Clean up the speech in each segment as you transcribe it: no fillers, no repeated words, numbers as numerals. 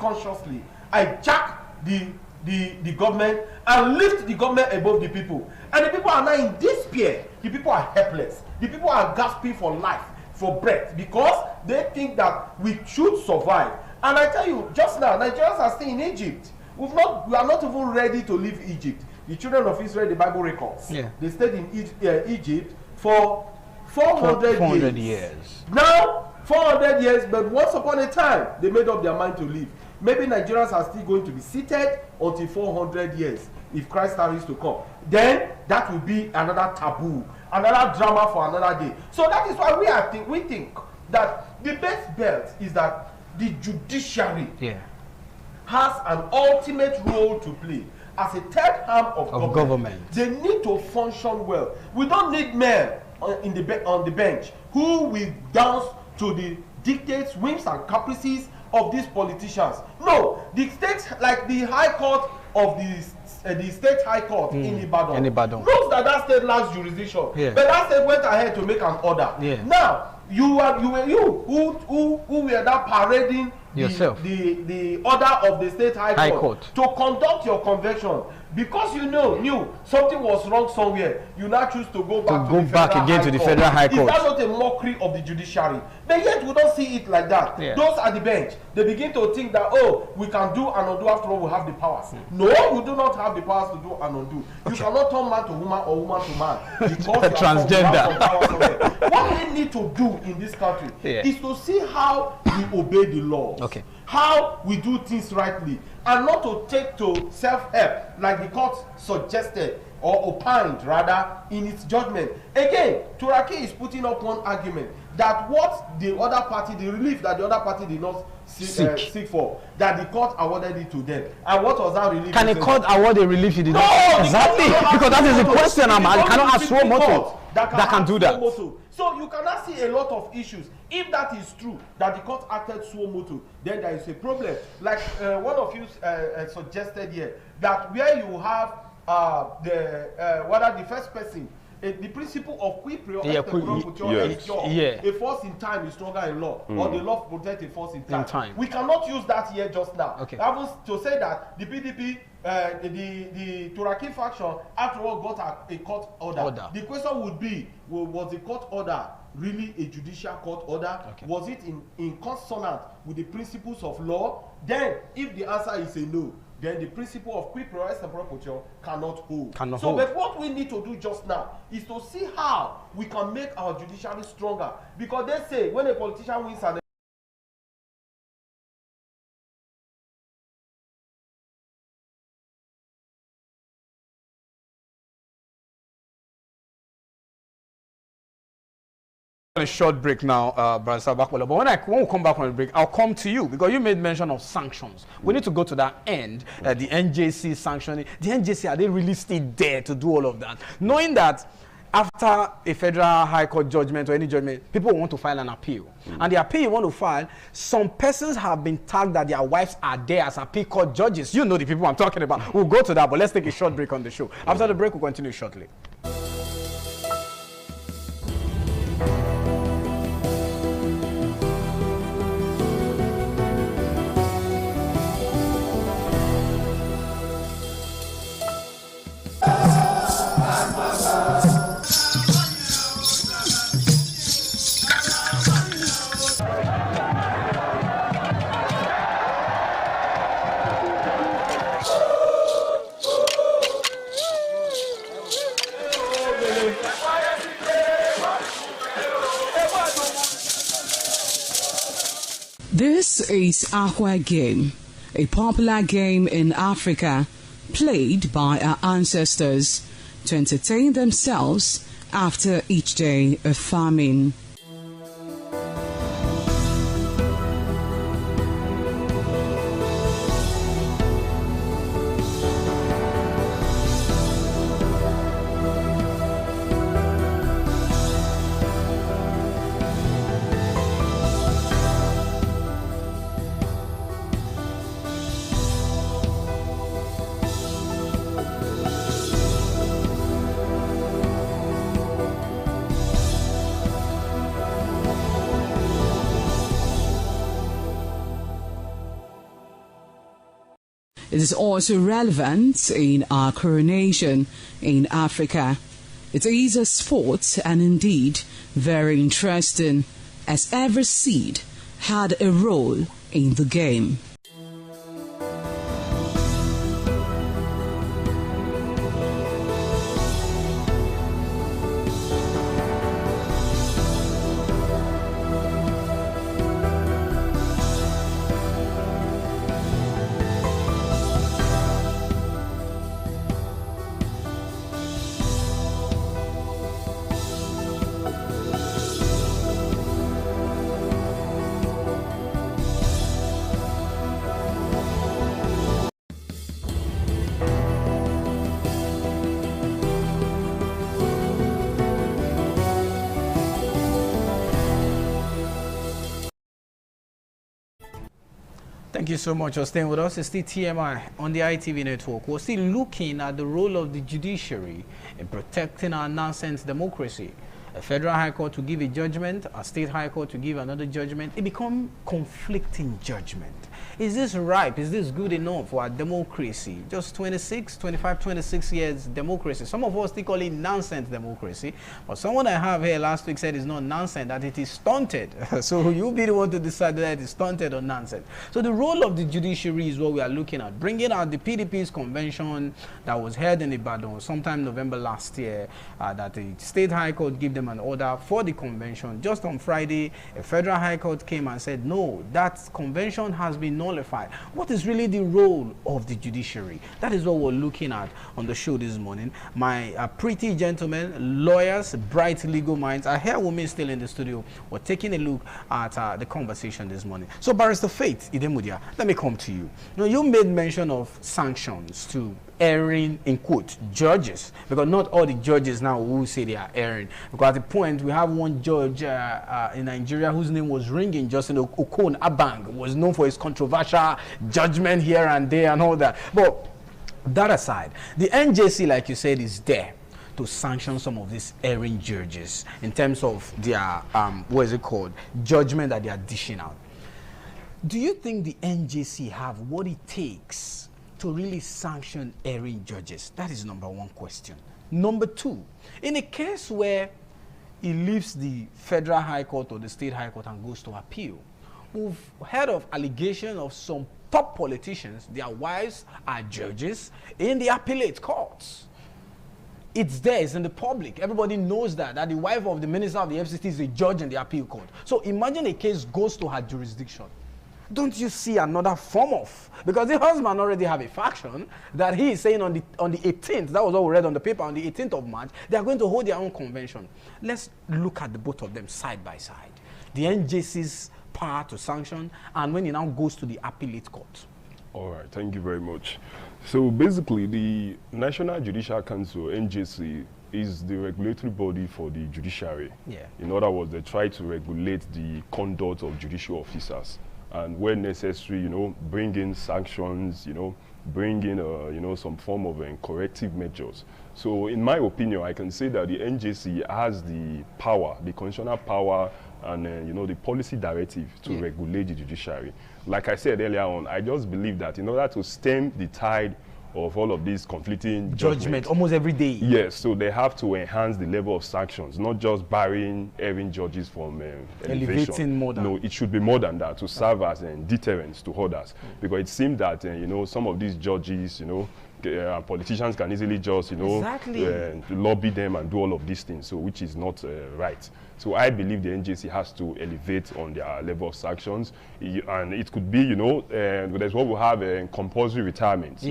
consciously hijack the government and lift the government above the people. And the people are now in despair. The people are helpless. The people are gasping for life, for breath, because they think that we should survive. And I tell you, just now, Nigerians are still in Egypt. We are not even ready to leave Egypt. The children of Israel, the Bible records, they stayed in Egypt for 400 years. Now, 400 years, but once upon a time, they made up their mind to leave. Maybe Nigerians are still going to be seated until 400 years if Christ tarries to come. Then that will be another taboo, another drama for another day. So that is why we think that the best bet is that the judiciary has an ultimate role to play as a third arm of government. They need to function well. We don't need men on the bench who will dance to the dictates, whims and caprices of these politicians. No, the states, like the High Court of the State High Court in Ibadan, knows that state lacks jurisdiction, but that state went ahead to make an order. Now, you who were that parading the order of the State High Court to conduct your convention, because you knew something was wrong somewhere, you now choose to go back to the Federal High Court. Is that not a mockery of the judiciary? But yet we don't see it like that. Those at the bench, they begin to think that, oh, we can do and undo, after all we have the powers. No, you do not have the powers to do and undo. You cannot turn man to woman or woman to man because transgender. What we need to do in this country is to see how we obey the law. How we do things rightly, and not to take to self-help like the court suggested or opined rather in its judgment. Again, Turaki is putting up one argument that what the other party, the relief that the other party did not seek for, that the court awarded it to them. And what was that relief? Can a court award a relief it did not? Exactly, because that is the question. I cannot ask one motor that can do that. So you cannot see a lot of issues. If that is true, that the court acted suo motu, then there is a problem. Like one of you suggested here, that where you have whether the first person, the principle of qui pro a force in time is stronger in law, or the law protects a force in time. We cannot use that here just now. To say that the PDP, the Turaki faction, after all, got a court order. The question would be, was the court order really a judicial court order? Was it in consonant with the principles of law? Then, if the answer is a no, then the principle of qui pro tempore cannot hold. But what we need to do just now is to see how we can make our judiciary stronger. Because they say when a politician wins an a short break now, Brother Sabakbola. But when we come back from the break, I'll come to you because you made mention of sanctions. We need to go to that end. The NJC sanctioning. The NJC, are they really still there to do all of that? Knowing that after a federal high court judgment or any judgment, people want to file an appeal. And the appeal you want to file, some persons have been tagged that their wives are there as appeal court judges. You know the people I'm talking about. We'll go to that, but let's take a short break on the show. After the break, we'll continue shortly. This is Aqua Game, a popular game in Africa played by our ancestors to entertain themselves after each day of farming. It is also relevant in our coronation in Africa. It is a sport and indeed very interesting, as every seed had a role in the game. Thank you so much for staying with us. It's still TMI on the ITV network. We're still looking at the role of the judiciary in protecting our nonsense democracy. A federal high court to give a judgment, a state high court to give another judgment. It becomes conflicting judgment. Is this ripe? Is this good enough for our democracy? Just 26 years democracy. Some of us still call it nonsense democracy. But someone I have here last week said it's not nonsense, that it is stunted. So you'll be the one to decide whether it is stunted or nonsense. So the role of the judiciary is what we are looking at. Bringing out the PDP's convention that was held in Ibadan sometime November last year, that the state high court gave them an order for the convention. Just on Friday, a federal high court came and said, no, that convention has been nullified. What is really the role of the judiciary? That is what we're looking at on the show this morning. My pretty gentlemen, lawyers, bright legal minds are here with me still in the studio. We're taking a look at the conversation this morning. So Barrister Faith Idemudia, let me come to you. You made mention of sanctions to erring, in quote, judges, because not all the judges now who say they are erring. Because at the point, we have one judge in Nigeria whose name was ringing, Justin Okon Abang, was known for his controversial judgment here and there and all that. But that aside, the NJC, like you said, is there to sanction some of these erring judges in terms of their, what is it called, judgment that they are dishing out. Do you think the NJC have what it takes to really sanction erring judges? That is number one question. Number two, in a case where it leaves the federal high court or the state high court and goes to appeal, we've heard of allegations of some top politicians, their wives are judges in the appellate courts. It's there, it's in the public. Everybody knows that the wife of the minister of the FCT is a judge in the appeal court. So imagine a case goes to her jurisdiction. Don't you see another form of, because the husband already have a faction that he is saying on the 18th, that was what we read on the paper, on the 18th of March, they are going to hold their own convention. Let's look at the both of them side by side. The NJC's power to sanction, and when it now goes to the appellate court. All right, thank you very much. So basically, the National Judicial Council, NJC, is the regulatory body for the judiciary. Yeah. In other words, they try to regulate the conduct of judicial officers. And when necessary, bring in sanctions, bring in, some form of corrective measures. So in my opinion, I can say that the NJC has the power, the constitutional power, and the policy directive to regulate the judiciary. Like I said earlier on, I just believe that in order to stem the tide of all of these conflicting judgment almost every day. Yes, so they have to enhance the level of sanctions, not just barring erring judges from elevating more than. No, it should be more than that, to serve as deterrence to others. Because it seems that some of these judges, politicians can easily just lobby them and do all of these things, so which is not right. So I believe the NJC has to elevate on their level of sanctions, and it could be there's what we have compulsory retirement.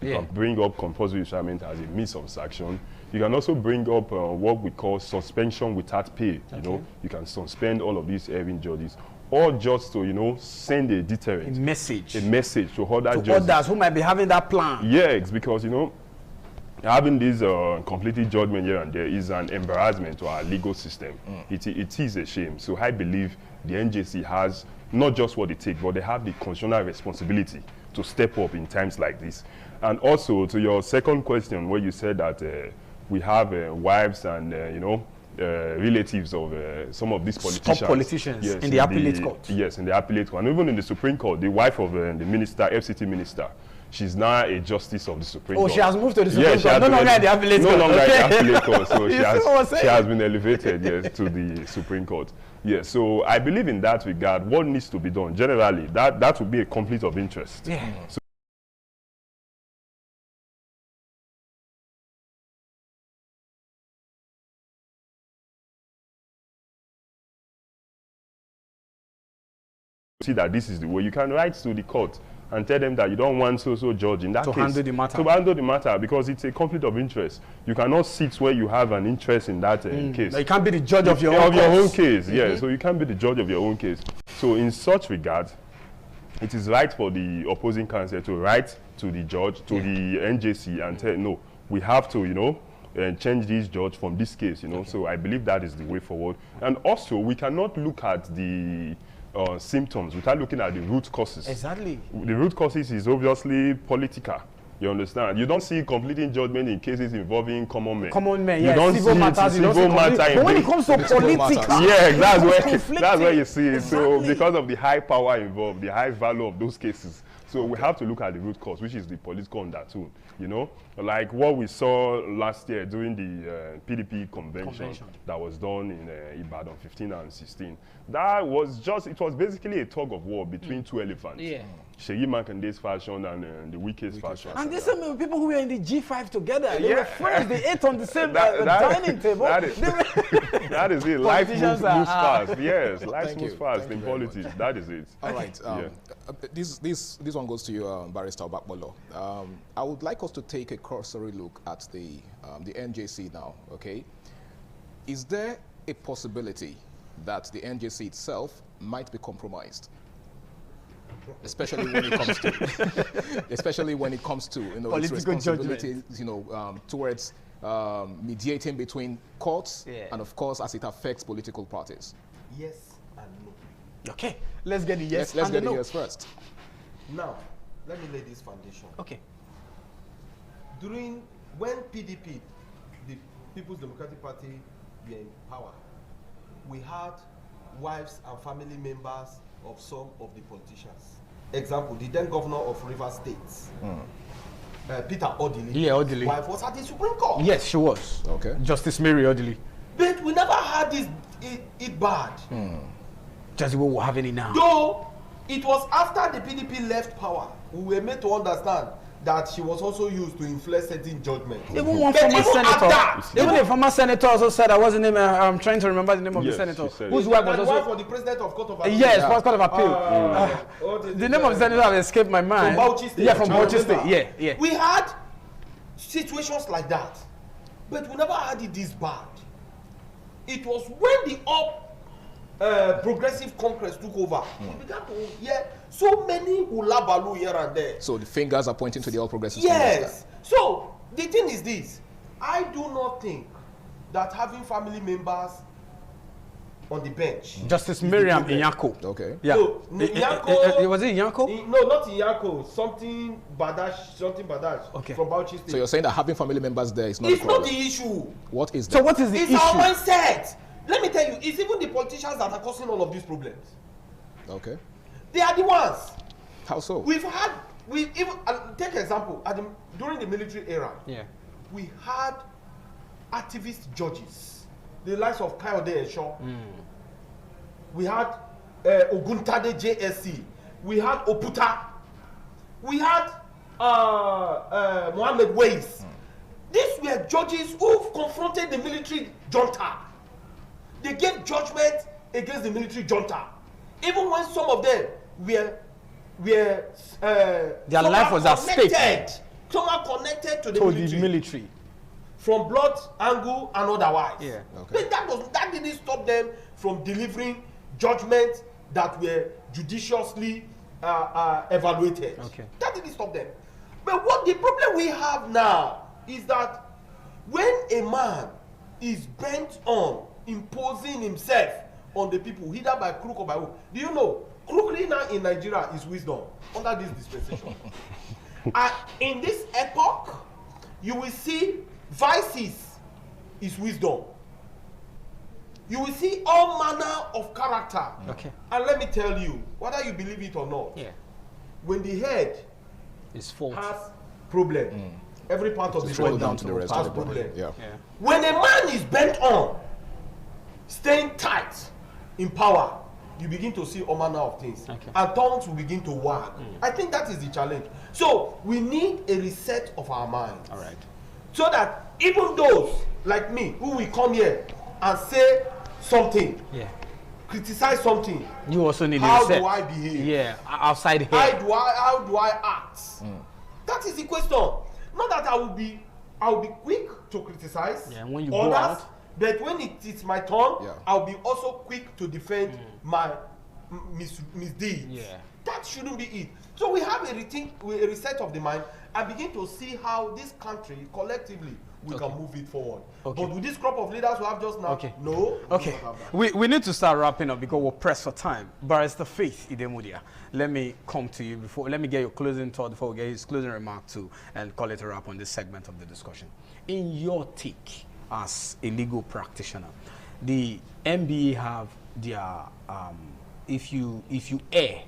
You can bring up compulsory retirement as a means of sanction. You can also bring up what we call suspension without pay. You can suspend all of these erring judges, or just to send a deterrent, a message to other judges, others who might be having that plan. Yes, because having this completely judgment here and there is an embarrassment to our legal system. It is a shame. So I believe the NJC has not just what it takes, but they have the constitutional responsibility to step up in times like this. And also, to your second question, where you said that we have wives and relatives of some of these politicians. Top politicians, yes, in the appellate court. Yes, in the appellate court. And even in the Supreme Court, the wife of the minister, FCT minister, she's now a justice of the Supreme Court. Oh, she has moved to the Supreme Yeah, Court. No longer in the appellate court. No longer in Okay. the appellate court. So You she has been elevated, yes, to the Supreme Court. Yes, so I believe in that regard, what needs to be done, generally, that would be a conflict of interest. Yeah. So see that this is the way. You can write to the court and tell them that you don't want so judge in that To case. handle the matter. To handle the matter, because it's a conflict of interest. You cannot sit where you have an interest in that case. You can't be the judge of your own case. Yeah, so you can't be the judge of your own case. So in such regard, it is right for the opposing counsel to write to the judge, to the NJC, and tell, no, we have to, you know, change this judge from this case, you know. So I believe that is the way forward. And also, we cannot look at the symptoms without looking at the root causes. Exactly. The root causes is obviously political. You understand? You don't see conflicting judgment in cases involving common men. Common men, you yeah. don't Civil see matters, you don't see civil matter conflict. in But when it big- comes to political, yeah, that's conflicting. where you see it. So Exactly. because of the high power involved, the high value of those cases, so we have to look at the root cause, which is the political undertone. You know, like what we saw last year during the PDP convention that was done in Ibadan 15 and 16. That was it was basically a tug of war between two elephants. Yeah. Sheyi Makande's faction and the Wike's faction. And these are people who were in the G5 together. They Yeah. were friends. They ate on the same That- dining table. that is- They were- That is it. Life Politicians moves are- fast. Yes, life Thank moves you. fast Thank in you very much. politics. That is it. All right. This one goes to you, Barrister Obakbolo. I would like us to take a cursory look at the NJC now. Okay, is there a possibility that the NJC itself might be compromised, especially when it comes to, you know, its Political responsibility, you know, towards mediating between courts and, of course, as it affects political parties? Yes and no. Okay, let's get the yes Let's and get the the no. yes first. Now, let me lay this foundation. Okay. When PDP, the People's Democratic Party, were in power, we had wives and family members of some of the politicians. Example, the then governor of Rivers State, Peter Odili. Yeah, Odili. Wife was at the Supreme Court. Yes, she was. Okay. Justice Mary Odili. But we never had it bad. Just the way we're having it now. Though it was after the PDP left power, we were made to understand that she was also used to influence certain judgments. Even one But former even at senator, that, even a former senator also said, I wasn't name, I'm trying to remember the name of Yes, the senator, she said whose it. wife was and one also, for the president of Court of Appeal. yes, Court of Appeal. The name of the senator has escaped my mind. From Bauchi State. Yeah, from I Bauchi remember. State, yeah. We had situations like that, but we never had it this bad. It was when the Progressive Congress took over, we began to hear so many hula baloo here and there. So the fingers are pointing to the All Progressives Yes. Congress. So the thing is this: I do not think that having family members on the bench. Justice is the Miriam problem. Inyako. Okay. Yeah. So, Inyako- Was it Inyako? No, not Inyako. Something Badash. Okay. From Bauchi State. So you're saying that having family members there is not It's a not problem? the issue. What is So that? what is the It's our issue? mindset. Let me tell you, it's even the politicians that are causing all of these problems. Okay. They are the ones. How so? We even take example during the military era. Yeah. We had activist judges, the likes of Kayode Esho. We had Oguntade JSC. We had Oputa. We had Mohammed Weiss. These were judges who confronted the military junta. They gave judgment against the military junta, even when some of them were Their life was at stake. Some are connected to the To military. the military. From blood angle and otherwise. Yeah. Okay. But that didn't stop them from delivering judgments that were judiciously evaluated. Okay. That didn't stop them. But what the problem we have now is that when a man is bent on imposing himself on the people, either by crook or by hook, do you know, crookery now in Nigeria is wisdom under this dispensation. In this epoch, you will see vices is wisdom. You will see all manner of character. Okay. And let me tell you, whether you believe it or not, Yeah. when the head It's fault. has problem. Every part of the Trickle body down to the rest of has the body. problem. Yeah. When a man is bent on staying tight in power, you begin to see all manner of things, and tongues will begin to wag. I think that is the challenge. So we need a reset of our minds. All right. So that even those like me who will come here and say something, criticize something, you also need a how reset. do I behave? Yeah, outside here. How do I act? That is the question. Not that I will be quick to criticize when you go others, out. but when it is my turn, I'll be also quick to defend my misdeeds. That shouldn't be it. So we have a reset of the mind and begin to see how this country collectively we can move it forward. But with this crop of leaders we have just now, no. Okay. We need to start wrapping up because we're pressed for time. Barrister Faith Idemudia, let me come to you before. Let me get your closing thought before we get his closing remark too, and call it a wrap on this segment of the discussion. In your take as a legal practitioner, the NBA have their if you err,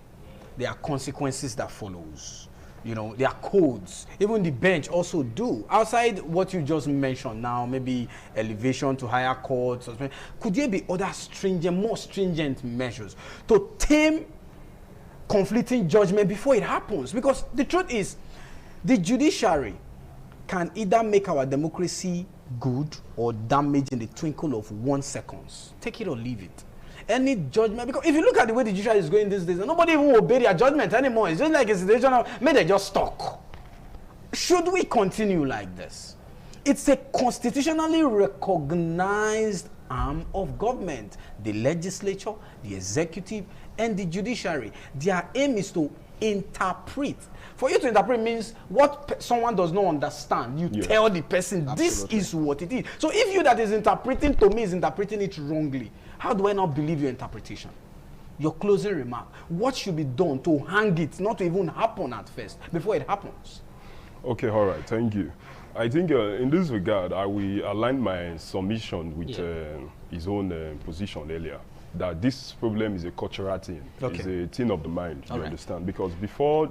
there are consequences that follows. You know, there are codes. Even the bench also do. Outside what you just mentioned now, maybe elevation to higher courts, could there be other more stringent measures to tame conflicting judgment before it happens? Because the truth is, the judiciary can either make our democracy good or damage in the twinkle of 1 second. Take it or leave it. Any judgment, because if you look at the way the judiciary is going these days, nobody even obey their judgment anymore. It's just like a situation of, may they just stuck. Should we continue like this? It's a constitutionally recognized arm of government. The legislature, the executive, and the judiciary. Their aim is to interpret. For you to interpret means what someone does not understand. You tell the person, this is what it is. So if you that is interpreting to me is interpreting it wrongly, how do I not believe your interpretation? Your closing remark. What should be done to hang it, not to even happen at first, before it happens? Okay, all right, thank you. I think in this regard, I will align my submission with his own position earlier, that this problem is a cultural thing. It's a thing of the mind, you understand? Because before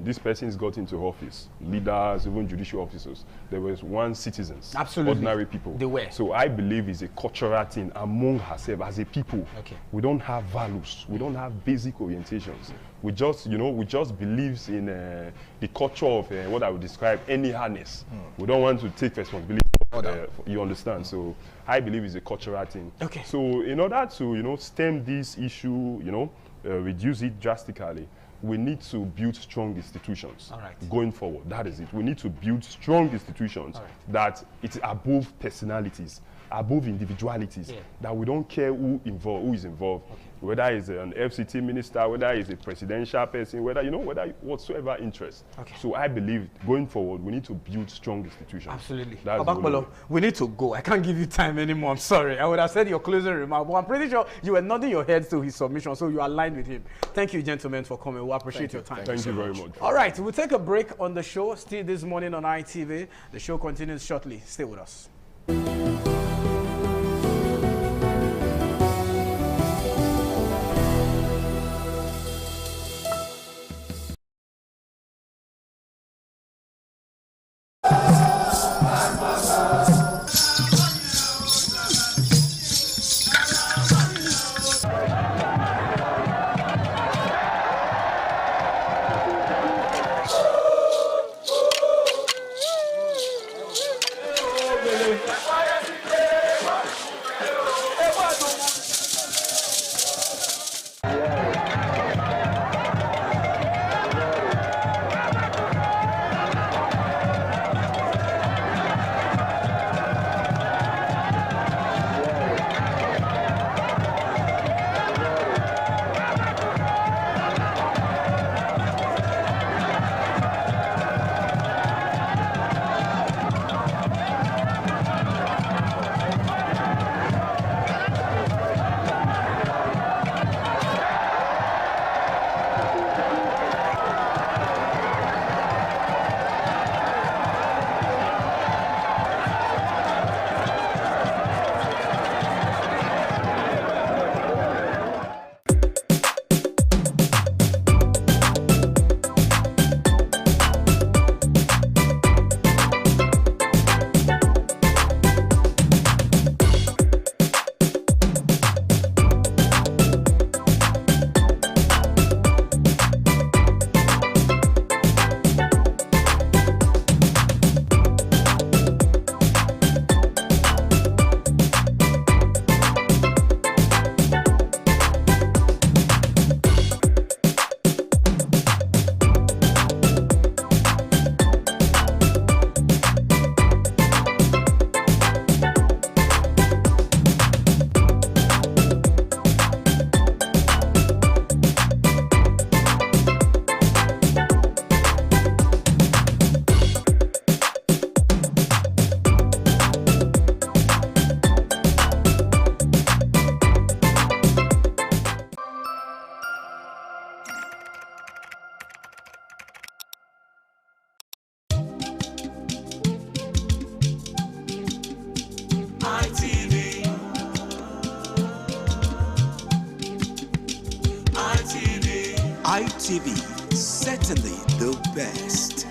these persons got into office, leaders, even judicial officers, there was citizens, ordinary people. They were. So I believe it's a cultural thing among ourselves as a people. We don't have values. We don't have basic orientations. We just, we just believes in the culture of what I would describe any harness. We don't want to take responsibility. You understand? So I believe it's a cultural thing. So in order to, stem this issue, reduce it drastically, we need to build strong institutions going forward. That is it. We need to build strong institutions that it's above personalities, above individualities, that we don't care who is involved, whether it's an FCT minister, whether it's a presidential person, whether whatsoever interest. So I believe going forward, we need to build strong institutions. Absolutely. Obakpolo, we need to go. I can't give you time anymore. I'm sorry. I would have said your closing remark, but I'm pretty sure you were nodding your head to his submission, so you aligned with him. Thank you, gentlemen, for coming. We appreciate your time. Thank you very much. All right, we'll take a break on the show. Still this morning on ITV. The show continues shortly. Stay with us. Fire! TV, certainly the best.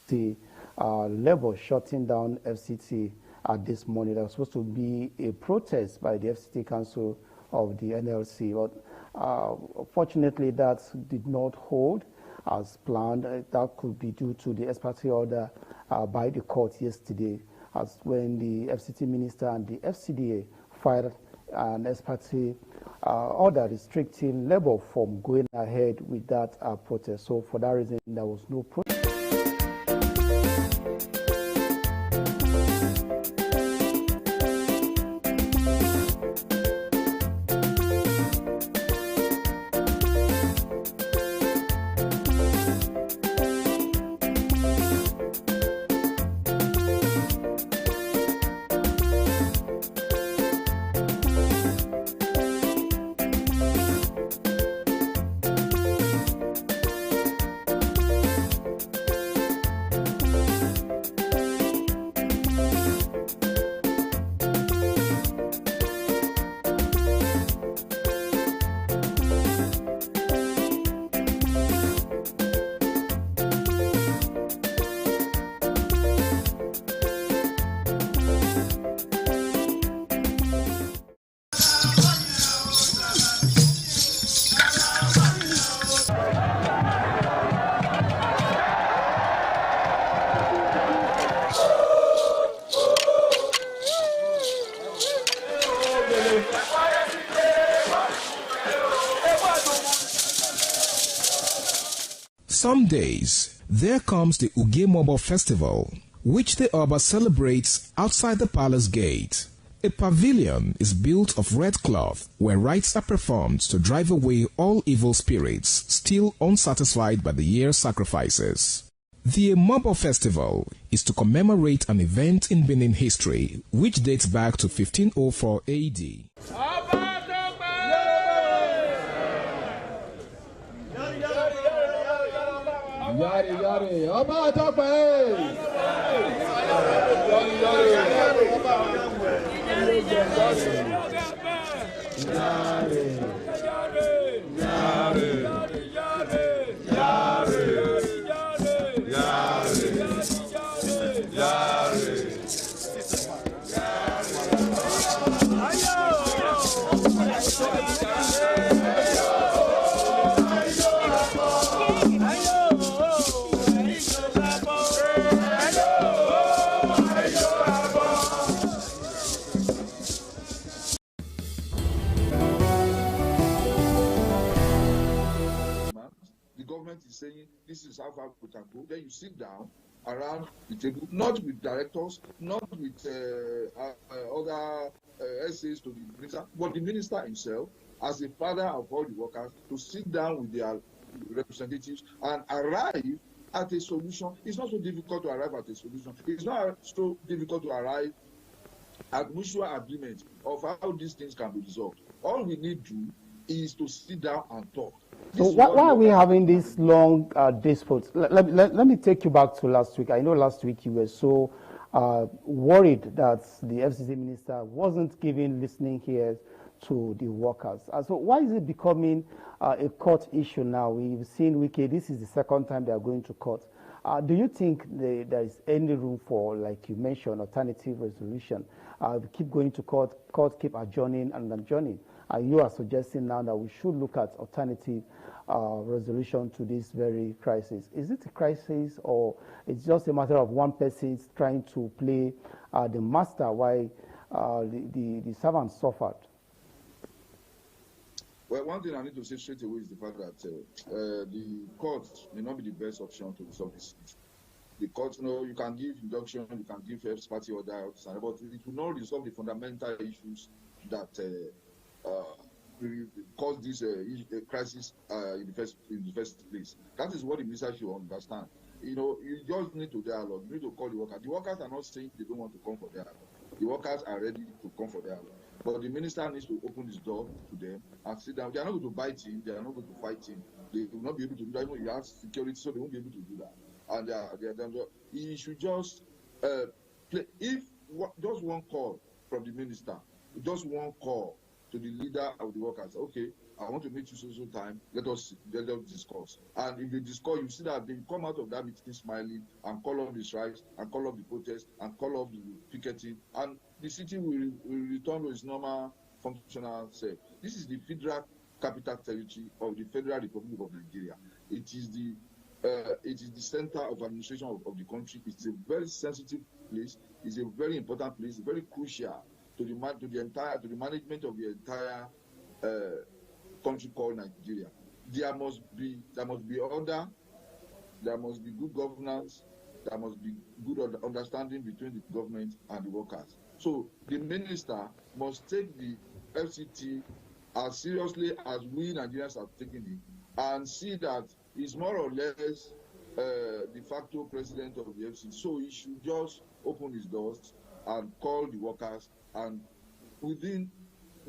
The Labour shutting down FCT this morning. There was supposed to be a protest by the FCT Council of the NLC, but fortunately that did not hold as planned. That could be due to the ex parte order by the court yesterday, as when the FCT minister and the FCDA filed an ex parte order restricting Labour from going ahead with that protest. So for that reason, there was no protest. Some days, there comes the Ugemobo Festival, which the Oba celebrates outside the palace gate. A pavilion is built of red cloth where rites are performed to drive away all evil spirits still unsatisfied by the year's sacrifices. The Emobo Festival is to commemorate an event in Benin history which dates back to 1504 AD. Yari, yari, Oba Tope! Saying this is how far we can go. Then you sit down around the table, not with directors, not with other essays to the minister, but the minister himself, as the father of all the workers, to sit down with their representatives and arrive at a solution. It's not so difficult to arrive at a solution. It's not so difficult to arrive at mutual agreement of how these things can be resolved. All we need to do is to sit down and talk. So why are we having these long disputes? Let me take you back to last week. I know last week you were so worried that the FCT minister wasn't giving listening ears to the workers. So why is it becoming a court issue now? We've seen Wike, this is the second time they are going to court. Do you think there is any room for, like you mentioned, alternative resolution? Keep going to court, keep adjourning and adjourning. You are suggesting now that we should look at alternative resolution to this very crisis. Is it a crisis, or it's just a matter of one person trying to play the master while the servants suffered? Well, one thing I need to say straight away is the fact that the court may not be the best option to resolve this issue. The court, you can give induction, you can give first party order, but it will not resolve the fundamental issues that cause this crisis in the first place. That is what the minister should understand. You just need to dialogue. You need to call the workers. The workers are not saying they don't want to come for dialogue. The workers are ready to come for dialogue. But the minister needs to open his door to them and sit down. They are not going to bite him. They are not going to fight him. They will not be able to do that. You have security, so they won't be able to do that. And he should just play. If just one call from the minister, just one call to the leader of the workers. Okay, I want to meet you so time. Let us discuss. And if they discuss, you see that they come out of that meeting smiling and call off the strikes and call off the protest and call off the picketing, and the city will return to its normal functional self. This is the federal capital territory of the Federal Republic of Nigeria. It is the center of administration of the country. It's a very sensitive place. It's a very important place. Very crucial to the management of the entire country called Nigeria. There must be order. There must be good governance. There must be good understanding between the government and the workers. So the minister must take the FCT as seriously as we Nigerians have taken it, and see that he's more or less de facto president of the FCT. So he should just open his doors and call the workers, and within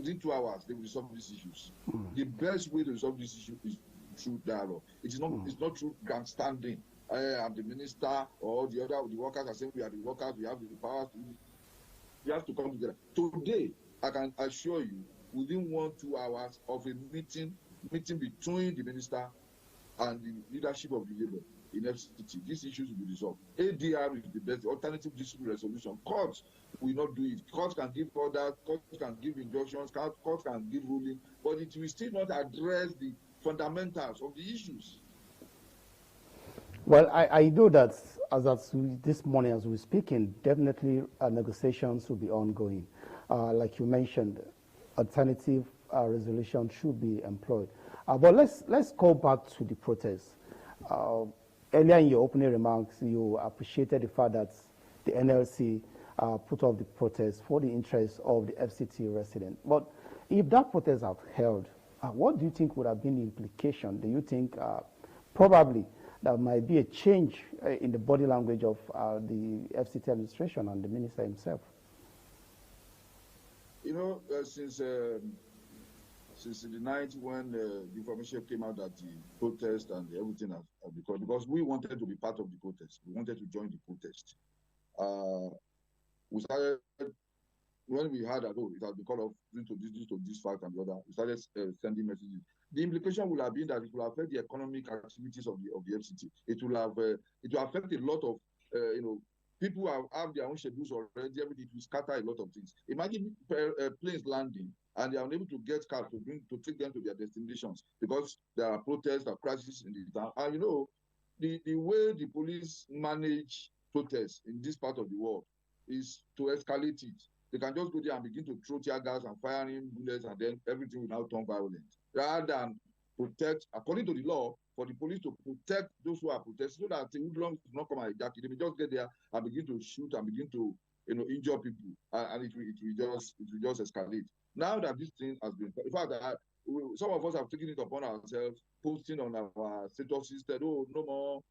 2 hours they will resolve these issues. The best way to resolve this issue is through dialogue. It's not through grandstanding. I'm the minister, or the workers are saying we are the workers, we have the power to. We have to come together. Today, I can assure you, within 1-2 hours of a meeting between the minister and the leadership of the labor in FCT, these issues will be resolved. ADR is the best alternative dispute resolution. Courts will not do it. Courts can give orders, courts can give injunctions, courts can give ruling, but it will still not address the fundamentals of the issues. Well, I know that this morning as we're speaking, definitely negotiations will be ongoing. Like you mentioned, alternative resolution should be employed. But let's go back to the protest. Earlier in your opening remarks, you appreciated the fact that the NLC put off the protest for the interest of the FCT resident. But if that protest had held, what do you think would have been the implication? Do you think probably there might be a change in the body language of the FCT administration and the minister himself? Since the night when the information came out that the protest and everything have become, because we wanted to be part of the protest, we wanted to join the protest. We started, when we heard that, it has been called off due to this fact and the other, we started sending messages. The implication would have been that it will affect the economic activities of the FCT. It will affect a lot of, people have their own schedules already. It will scatter a lot of things. Imagine planes landing and they are unable to get cars to take them to their destinations because there are protests or crises in the town. And the way the police manage protests in this part of the world is to escalate it. They can just go there and begin to throw tear gas and firing bullets, and then everything will now turn violent. Rather than protect, according to the law, for the police to protect those who are protesting, so that the hoodlums do not come and hijack it. They may just get there and begin to shoot and begin to injure people, and it will just escalate. Now that this thing has been, in fact, some of us have taken it upon ourselves, posting on our statuses that no more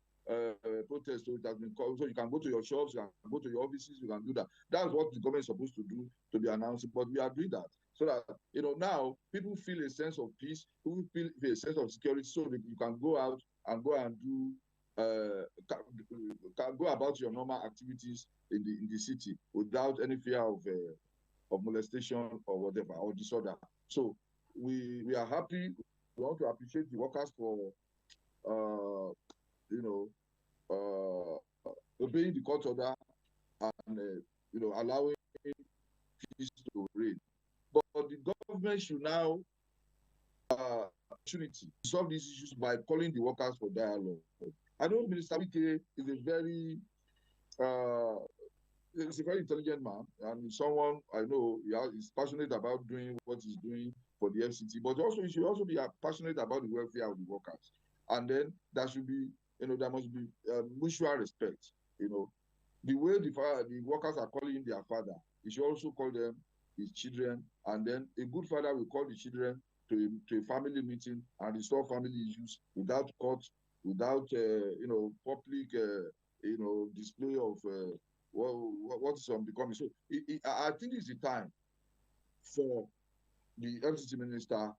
protest, so it has been called, so you can go to your shops, you can go to your offices, you can do that. That's what the government is supposed to do, to be announcing, but we are doing that. So that, now people feel a sense of peace, people feel a sense of security, so that you can go out and go and do, can go about your normal activities in the city without any fear of molestation or whatever, or disorder. So we are happy. We want to appreciate the workers for you know obeying the court order and allowing peace to reign. But the government should now opportunity to solve these issues by calling the workers for dialogue. I know Minister Wike is a very he's a very intelligent man and someone I know is passionate about doing what he's doing for the FCT, but also he should also be passionate about the welfare of the workers. And then there should be, there must be mutual respect. The way the workers are calling their father, he should also call them his children, and then a good father will call the children to a family meeting and resolve family issues without court, without public display of what is becoming. So I think it's the time for the FCT minister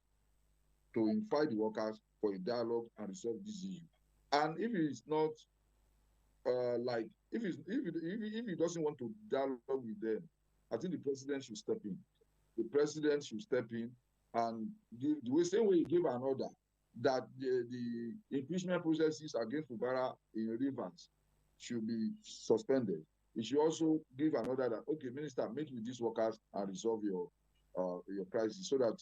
to invite the workers for a dialogue and resolve this issue. And if it's not if he doesn't want to dialogue with them, I think the president should step in. The president should step in and give the same way he gave an order that the impeachment processes against Fubara in Rivers should be suspended. He should also give an order that, okay, minister, meet with these workers and resolve your crisis, so that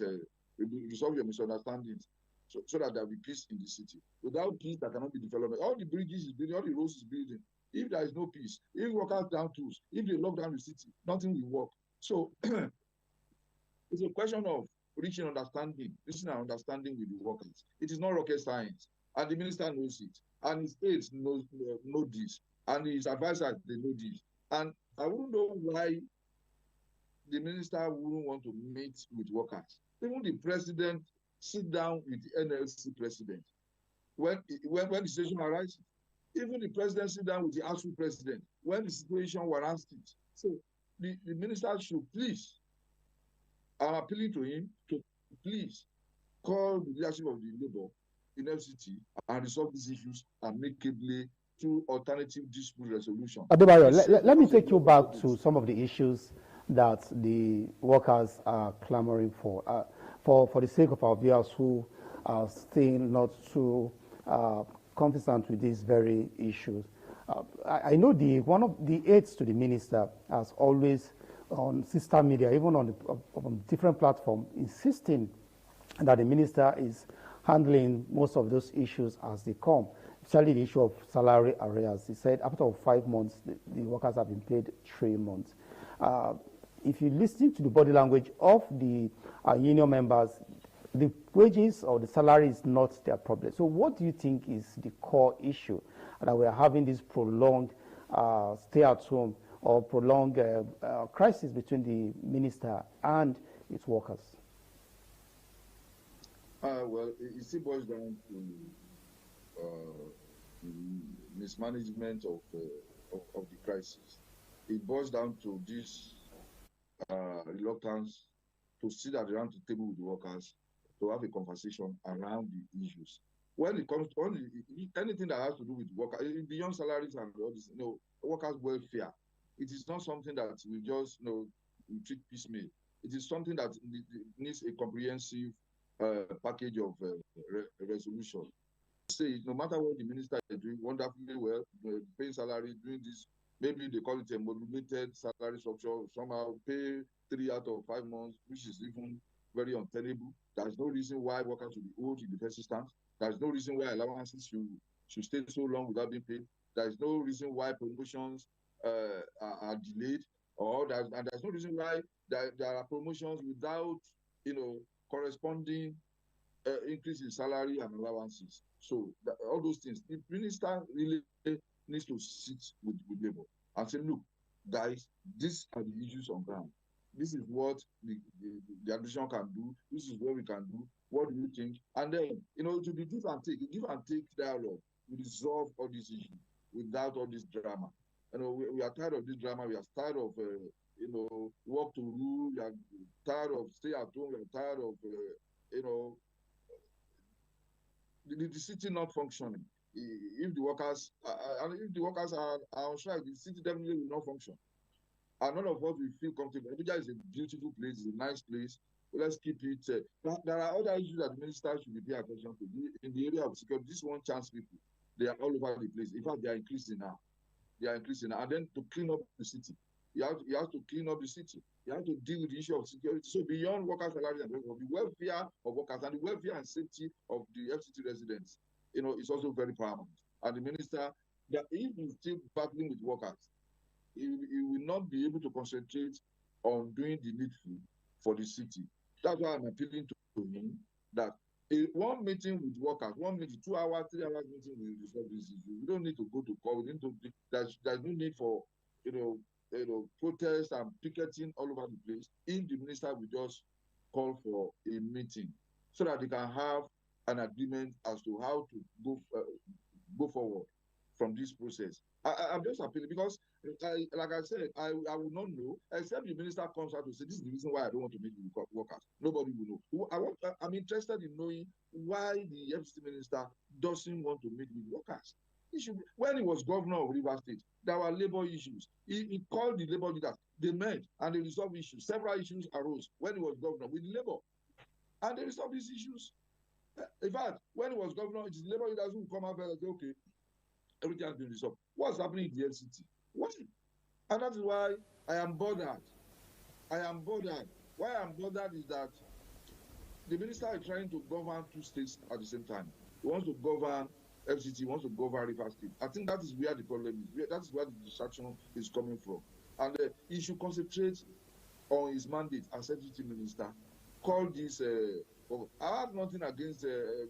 resolve your misunderstandings, so that there will be peace in the city. Without peace, there cannot be development. All the bridges is building, all the roads is building. If there is no peace, if workers down tools, if they lock down the city, nothing will work. So it's a question of reaching and understanding with the workers. It is not rocket science, and the minister knows it, and his aides know this, and his advisors, they know this. And I wouldn't know why the minister wouldn't want to meet with workers. Even the president sit down with the NLC president when the situation arises. Even the president sit down with the ASU president when the situation warrants it. So the minister should please, I'm appealing to him to please call the leadership of the Labour in FCT and resolve these issues amicably through alternative dispute resolution. Adebayo, let me take you back to some of the issues that the workers are clamoring for. For the sake of our viewers who are still not too conversant with these very issues, I know one of the aides to the minister has always, on sister media, even on different platforms, insisting that the minister is handling most of those issues as they come, especially the issue of salary arrears. He said after 5 months, the workers have been paid 3 months. If you listen to the body language of the union members, the wages or the salary is not their problem. So what do you think is the core issue that we are having this prolonged stay at home or prolonged crisis between the minister and its workers? Well, it still boils down to mismanagement of the crisis. It boils down to this reluctance to sit at the round table with the workers, to have a conversation around the issues. When it comes to anything that has to do with workers, beyond salaries and all this, workers' welfare, it is not something that we just we treat piecemeal. It is something that needs a comprehensive package of resolution. Say, no matter what the minister is doing wonderfully well, paying salary, doing this, maybe they call it a modulated salary structure, somehow pay 3 out of 5 months, which is even very untenable. There's no reason why workers should be owed in the first instance. There's no reason why allowances should stay so long without being paid. There's no reason why promotions are delayed, and there's no reason why there are promotions without, corresponding increase in salary and allowances. So all those things, the minister really needs to sit with Labour and say, look, guys, these are the issues on ground. This is what the administration can do. This is what we can do. What do you think? And then, to be give and take dialogue. resolve all these issues without all this drama. You know, we are tired of this drama. We are tired of, you know, work to rule. We are tired of stay at home. We are tired of, you know, the city not functioning. If the workers are on strike, the city definitely will not function. And none of us will feel comfortable. Abuja is a beautiful place, it's a nice place. Let's keep it. There are other issues that the minister should be paying attention to. In the area of security, this one chance people, they are all over the place. In fact, they are increasing now. They are increasing now. And then to clean up the city, you have to clean up the city. You have to deal with the issue of security. So beyond workers' salary and the welfare of workers and the welfare and safety of the FCT residents, you know, is also very paramount. And the minister, that if he's still battling with workers, he will not be able to concentrate on doing the needful for the city. That's why I'm appealing to him that one meeting with workers, 1 meeting, 2 hours, 3 hours meeting will resolve this issue. We don't need to go to court. There's no need for protests and picketing all over the place. If the minister will just call for a meeting so that they can have an agreement as to how to go forward from this process. I'm just appealing because, like I said, I will not know except the minister comes out to say this is the reason why I don't want to meet with workers. Nobody will know. I'm interested in knowing why the FCT minister doesn't want to meet with workers. When he was governor of Rivers State, there were labor issues. He called the labor leaders. They met and they resolved issues. Several issues arose when he was governor with labor, and they resolved these issues. In fact, when he was governor, it's the labor leaders who come out and say, okay, everything has been resolved. What's happening in the FCT? Why? And that is why I am bothered. I am bothered. Why I'm bothered is that the minister is trying to govern 2 states at the same time. He wants to govern FCT, he wants to govern Rivers State. I think that is where the problem is. That is where the distraction is coming from. And he should concentrate on his mandate as FCT minister. Call this. I have nothing against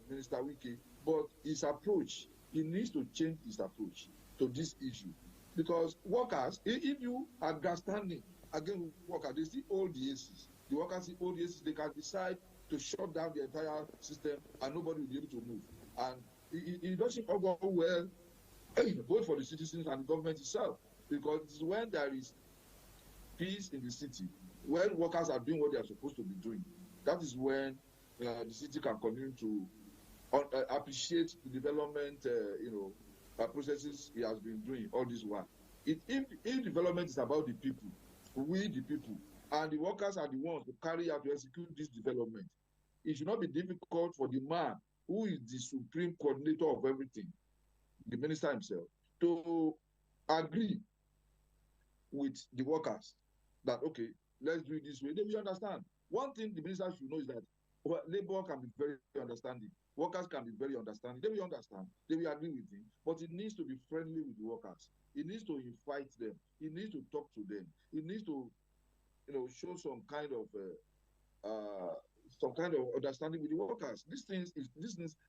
Minister Wike, but his approach, he needs to change his approach to this issue. Because workers, if you are standing against workers, they see all the ACs. The workers see all the ACs, they can decide to shut down the entire system and nobody will be able to move. And it doesn't go well both for the citizens and the government itself, because it's when there is peace in the city, when workers are doing what they are supposed to be doing, that is when the city can continue to appreciate the development, processes he has been doing all this while. If development is about the people, we the people, and the workers are the ones to carry out to execute this development, it should not be difficult for the man who is the supreme coordinator of everything, the minister himself, to agree with the workers that, okay, let's do it this way. They will understand. One thing the minister should know is that labor can be very understanding. Workers can be very understanding. They will understand. They will agree with him. But it needs to be friendly with the workers. It needs to invite them. It needs to talk to them. It needs to, show some kind of understanding with the workers. These things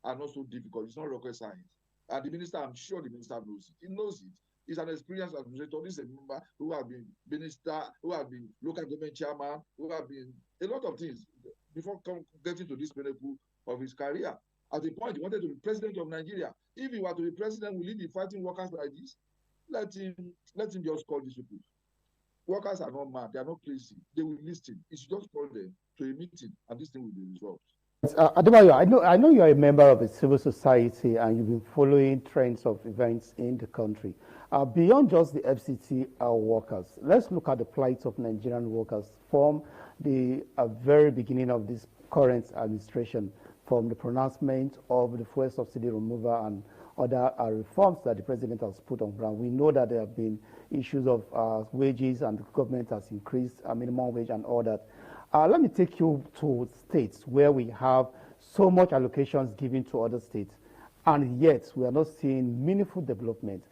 are not so difficult. It's not rocket science. And the minister, I'm sure the minister knows it. He knows it. He's an experienced administrator. This is a member who have been minister, who have been local government chairman, who have been a lot of things before getting to this pinnacle of his career. At the point, he wanted to be president of Nigeria. If he were to be president, will he be fighting workers like this? Let him just call these people. Workers are not mad. They are not crazy. They will listen. He should just call them to a meeting, and this thing will be resolved. Adebayo, I know you are a member of a civil society and you've been following trends of events in the country. Beyond just the FCT workers, let's look at the plight of Nigerian workers from the very beginning of this current administration, from the pronouncement of the fuel subsidy removal and other reforms that the president has put on ground. We know that there have been issues of wages, and the government has increased minimum wage and all that. Let me take you to states where we have so much allocations given to other states, and yet we are not seeing meaningful development.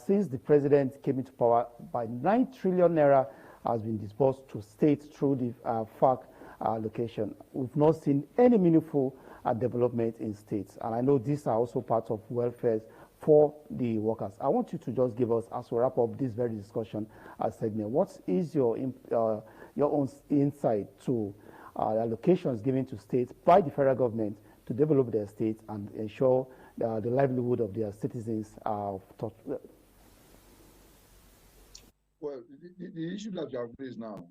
Since the president came into power, by 9 trillion naira has been disbursed to states through the FAC allocation. We've not seen any meaningful development in states, and I know these are also part of welfare for the workers. I want you to just give us, as we wrap up this very discussion segment, what is your own insight to allocations given to states by the federal government to develop their states and ensure the livelihood of their citizens are taught. Well, the issue that you have raised now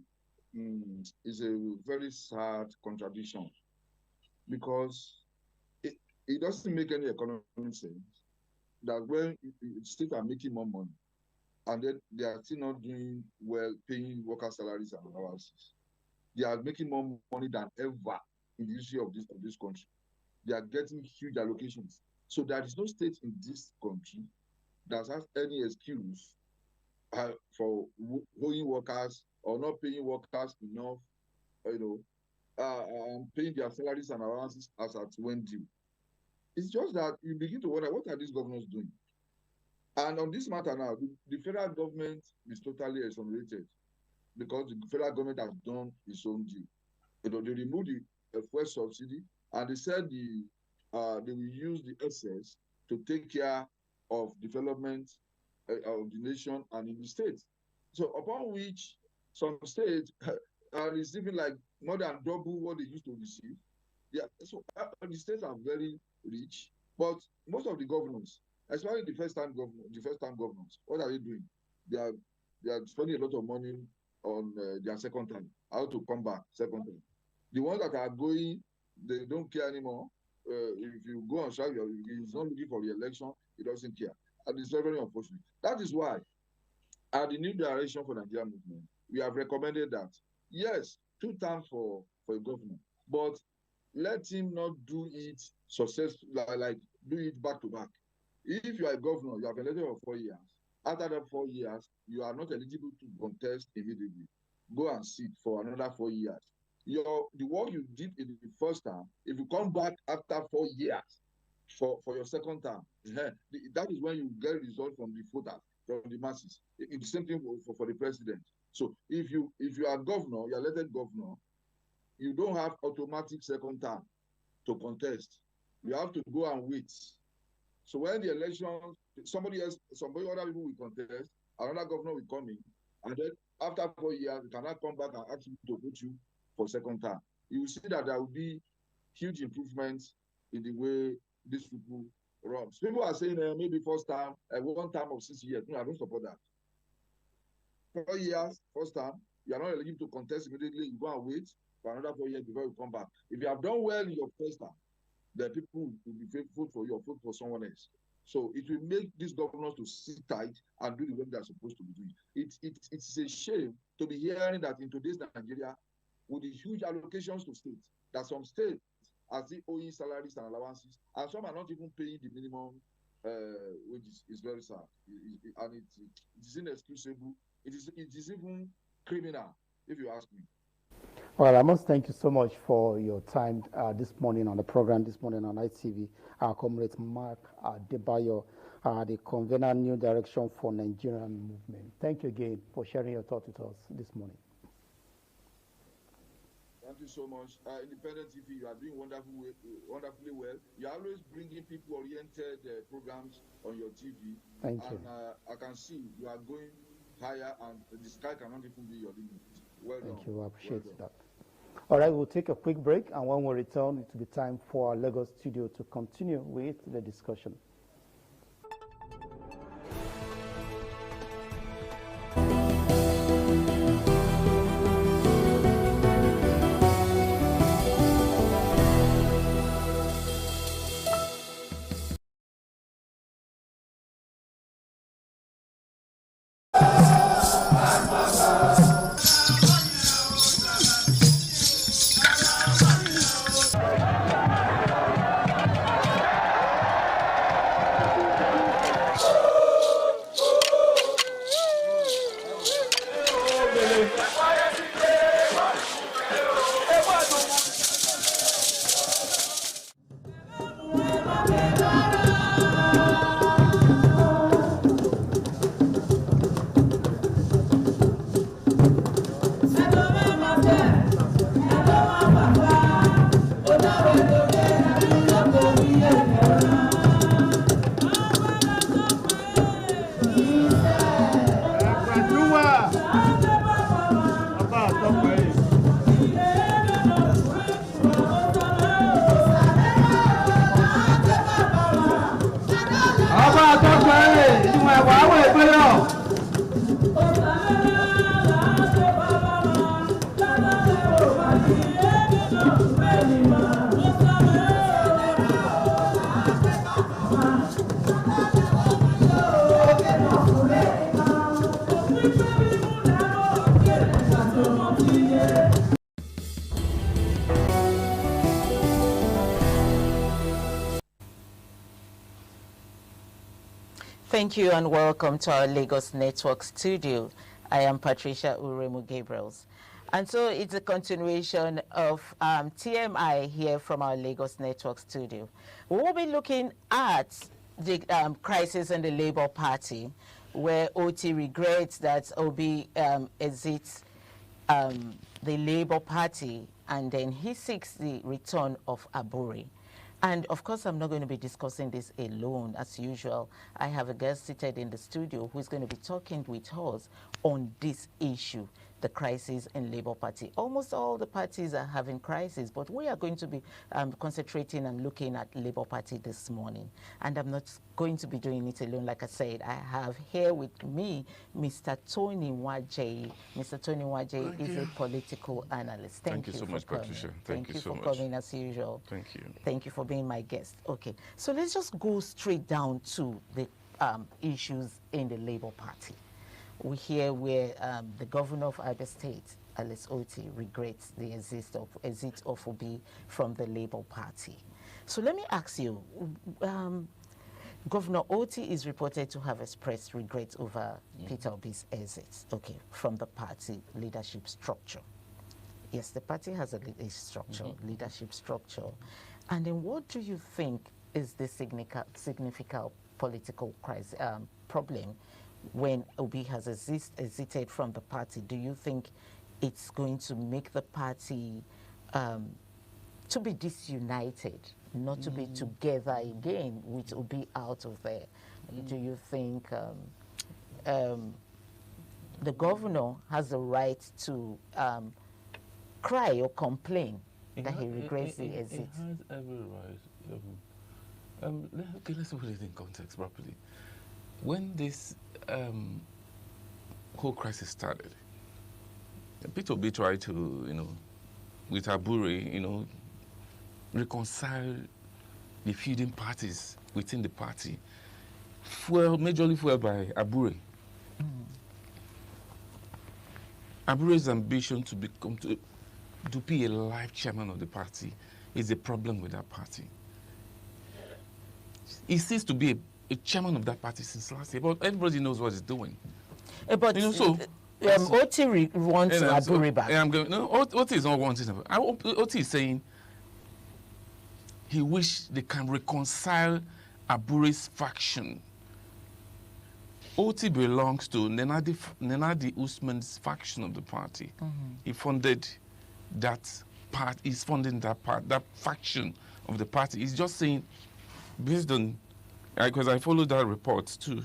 is a very sad contradiction, because it doesn't make any economic sense that when states are making more money and then they are still not doing well, paying worker salaries and allowances. They are making more money than ever in the history of this country. They are getting huge allocations. So there is no state in this country that has any excuse for owing workers or not paying workers enough, paying their salaries and allowances as at when due. It's just that you begin to wonder, what are these governors doing? And on this matter now, the federal government is totally exonerated, because the federal government has done its own due. They removed the fuel subsidy, and they said they will use the excess to take care of development of the nation and in the states. So upon which some states are receiving like more than double what they used to receive. Yeah, so the states are very rich, but most of the governors, especially the first-time governors, what are they doing? They are spending a lot of money on their second time, how to come back second time. The ones that are going, they don't care anymore. If you go on strike, he's not looking for re-election, he doesn't care. And it's very, very unfortunate. That is why, at the New Direction for Nigeria movement, we have recommended that, yes, 2 terms for a governor, but let him not do it successfully, like do it back to back. If you are a governor, you have been elected for 4 years. After that 4 years, you are not eligible to contest immediately. Go and sit for another 4 years. The work you did in the first term, if you come back after 4 years for your second term, that is when you get results from the voters, from the masses. It's the same thing for the president. So if you are governor, you're elected governor, you don't have automatic second term to contest. You have to go and wait. So when the election, somebody other people will contest, another governor will come in, and then after 4 years, you cannot come back and ask you to vote you for second term. You will see that there will be huge improvements in the way these people run. So people are saying maybe first term, 1 term of 6 years. No, I don't support that. 4 years, first term, you are not eligible to contest immediately. You go and wait for another 4 years before you come back. If you have done well in your first term, the people will be faithful for you or vote for someone else. So it will make these governors to sit tight and do the work they are supposed to be doing. It's a shame to be hearing that in today's Nigeria, with the huge allocations to states, that some states are still owing salaries and allowances, and some are not even paying the minimum wages. Is very sad, and it is inexcusable. It is even criminal, if you ask me. Well, I must thank you so much for your time this morning on the program, this morning on ITV. Our comrade Mark Adebayo, the convener New Direction for Nigerian Movement. Thank you again for sharing your thoughts with us this morning. Thank you so much. Independent TV, you are doing wonderfully well. You are always bringing people-oriented programs on your TV. Thank you. And I can see you are going higher, and the sky cannot even be your limit. Well done. Thank you. I appreciate that. All right, we'll take a quick break, and when we return, it will be time for our Lagos studio to continue with the discussion. Thank you and welcome to our Lagos Network studio. I am Patricia Uremu Gabriels. And so it's a continuation of TMI here from our Lagos Network studio. We will be looking at the crisis in the Labour Party, where OT regrets that Obi exits the Labour Party, and then he seeks the return of Abure. And of course, I'm not going to be discussing this alone. As usual, I have a guest seated in the studio who is going to be talking with us on this issue, the crisis in Labour Party. Almost all the parties are having crises, but we are going to be concentrating and looking at Labour Party this morning. And I'm not going to be doing it alone. Like I said, I have here with me Mr. Tony Nwaje. Mr. Tony Nwaje is a political analyst. Thank you so much, Patricia. Thank you so much. Thank you for coming as usual. Thank you. Thank you for being my guest. Okay, so let's just go straight down to the issues in the Labour Party. We hear where the governor of Abia State, Alice Oti, regrets the exit of Obi from the Labour Party. So let me ask you, Governor Oti is reported to have expressed regret over Peter Obi's exit, from the party leadership structure. Yes, the party has a structure, leadership structure. And then what do you think is the significant political crisis, problem when Obi has exited from the party? Do you think it's going to make the party to be disunited, not to be together again with Obi out of there? Do you think the governor has the right to cry or complain that he regrets the exit? He has every right. Okay, let's put it in context properly. When this whole crisis started, Peter Obi tried to, with Abure, reconcile the feuding parties within the party, majorly fueled by Abure. Abure's ambition to be a life chairman of the party is a problem with that party. He ceased to be a chairman of that party since last year, but everybody knows what he's doing. But Oti wants Abure back. Oti is not wanting him. Oti is saying he wishes they can reconcile Abure's faction. Oti belongs to Nenadi Usman's faction of the party. He funded that part. He's funding that faction of the party. He's just saying, based on, because I followed that report too,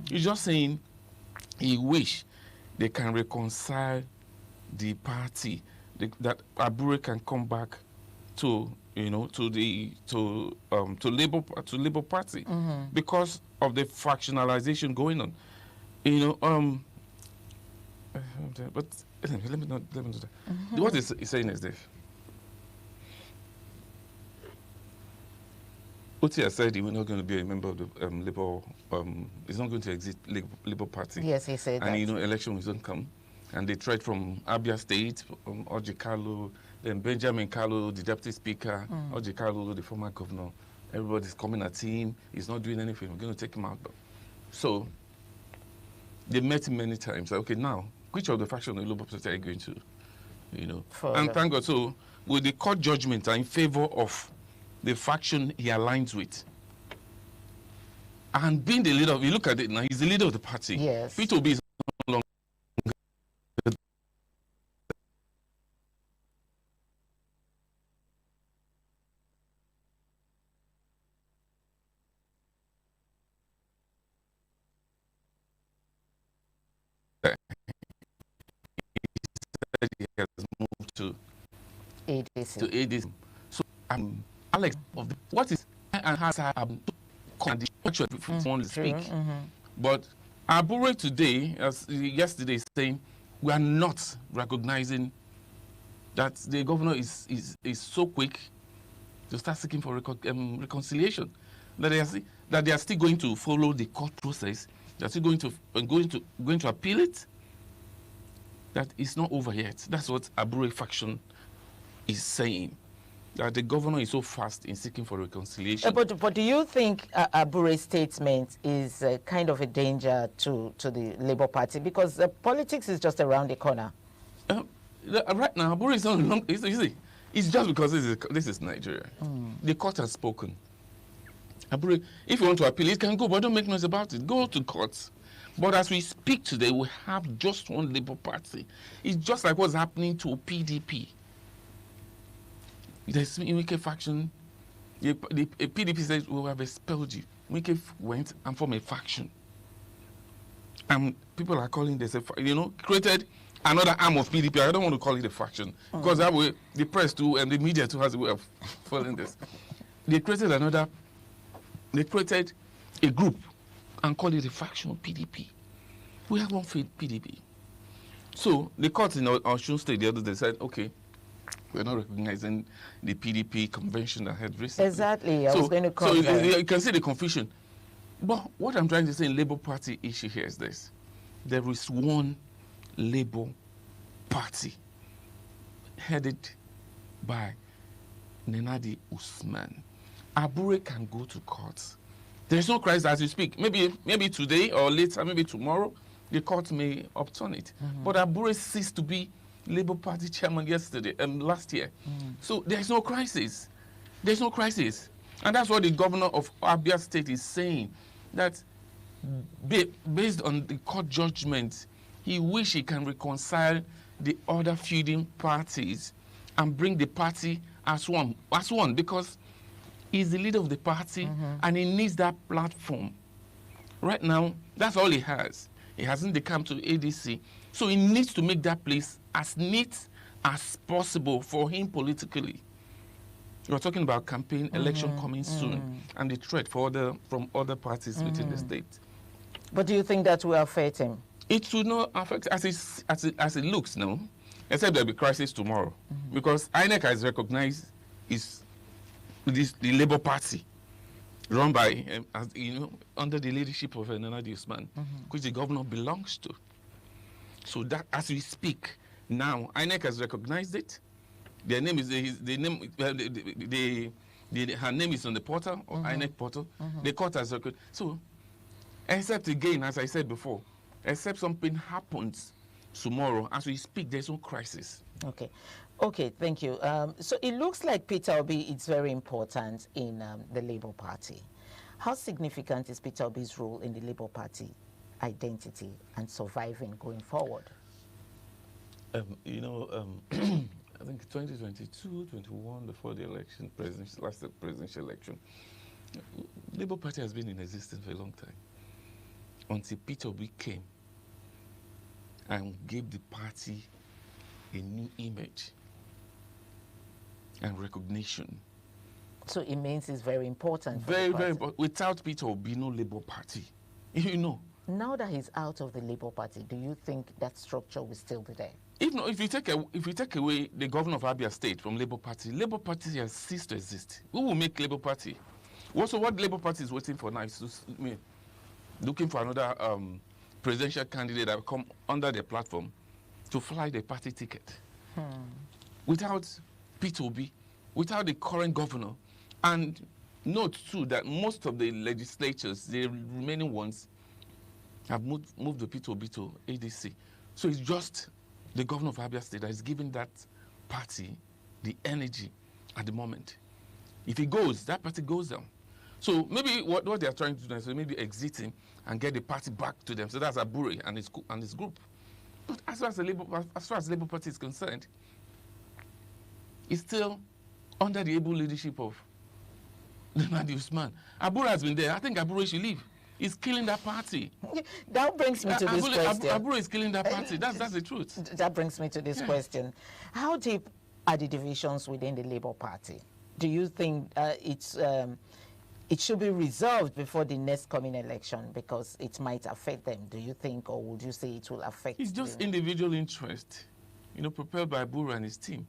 he's just saying he wish they can reconcile the party, that Abure can come back to Labour Party because of the fractionalization going on. But let me do that. What he's saying is this. Oti has said he was not going to be a member of the Labour, he's not going to exit Labour Party. Yes, he said that. And election will not come. And they tried from Abia State, Orji Kalu, then Benjamin Kalu, the Deputy Speaker, Orji Kalu, the former governor. Everybody's coming at him. He's not doing anything. We're going to take him out. So they met him many times. Like, okay, now, which of the factions of the Labour Party are you going to, And thank God. So with the court judgment in favor of the faction he aligns with. And being the leader, you look at it now, he's the leader of the party. Yes. Peter Obi is no longer he has moved to ADC. So Alex, what is and has condition to speak? But Abure today, as yesterday, saying we are not recognizing that the governor is so quick to start seeking for reconciliation, that they are still going to follow the court process. They are still going to appeal it. That it's not over yet. That's what Abure faction is saying. that the governor is so fast in seeking for reconciliation. But do you think Abure's statement is kind of a danger to the Labour Party? Because politics is just around the corner. Right now, Abure is not long. You see, it's just because this is Nigeria. The court has spoken. Abure, if you want to appeal, it can go, but don't make noise about it. Go to court. But as we speak today, we have just one Labour Party. It's just like what's happening to PDP. There's Wike faction. The PDP says we have expelled you. Wike went and formed a faction. And people are calling this created another arm of PDP. I don't want to call it a faction because that way the press too and the media too has a way of following this. They created a group and called it a faction of PDP. We have one PDP. So the court in Osun State the other day said, okay, we're not recognizing the PDP convention that had recently. Exactly. I was going to call you can see the confusion. But what I'm trying to say in Labour Party issue here is this. There is one Labour Party headed by Nenadi Usman. Abure can go to court. There's no crisis as you speak. Maybe today or later, maybe tomorrow, the court may upturn it. But Abure ceased to be Labour Party chairman last year. So there's no crisis. There's no crisis. And that's what the governor of Abia State is saying, that based on the court judgment, he wishes he can reconcile the other feuding parties and bring the party as one, because he's the leader of the party and he needs that platform. Right now, that's all he has. He hasn't come to ADC. So he needs to make that place as neat as possible for him politically. You're talking about campaign election coming soon and the threat from other parties within the state. But do you think that will affect him? It will not affect as it looks now, except there'll be crisis tomorrow. Because INEC has recognized the Labour Party run by, under the leadership of Nenadi Usman, which the governor belongs to. So that as we speak now, INEC has recognized it. Their name is her name is on the portal or INEC portal. The court has recognized. So, except again, as I said before, except something happens tomorrow, as we speak, there's no crisis. Okay, thank you. So it looks like Peter Obi is very important in the Labour Party. How significant is Peter Obi's role in the Labour Party identity and surviving going forward? I think 2022, 21, before the election, last presidential election, Labour Party has been in existence for a long time. Until Peter Obi came and gave the party a new image and recognition. So it means it's very important. Very important. Without Peter Obi, no Labour Party. Now that he's out of the Labour Party, do you think that structure will still be there? If you take away the governor of Abia State from Labour Party has ceased to exist. Who will make Labour Party? Also, what Labour Party is waiting for now is looking for another presidential candidate that will come under their platform to fly the party ticket. Without Peter Obi, without the current governor, and note too that most of the legislatures, the remaining ones, have moved the Peter Obi to ADC. So it's just the governor of Abia State that is giving that party the energy at the moment. If he goes, that party goes down. So maybe what they are trying to do is maybe exit him and get the party back to them. So that's Abure and his group. But as far as the Labour Party is concerned, it's still under the able leadership of Nenadi Usman. Abure has been there. I think Abure should leave. He's killing that party. That brings me to this question. Abure is killing that party. That's the truth. That brings me to this question. How deep are the divisions within the Labour Party? Do you think it should be resolved before the next coming election because it might affect them? Do you think, or would you say it will affect? It's just individual interest, propelled by Abure and his team.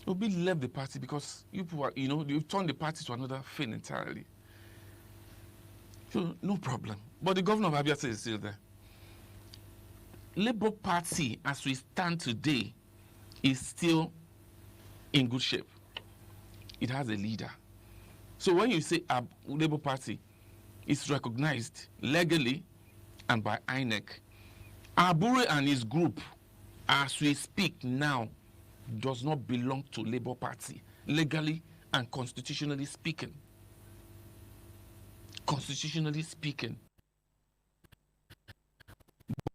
Obi left the party because you've turned the party to another thing entirely. So, no problem. But the governor of Abia State is still there. Labour Party, as we stand today, is still in good shape. It has a leader. So when you say a Labour Party is recognized legally and by INEC, Abure and his group, as we speak now, does not belong to Labour Party, legally and constitutionally speaking. Constitutionally speaking.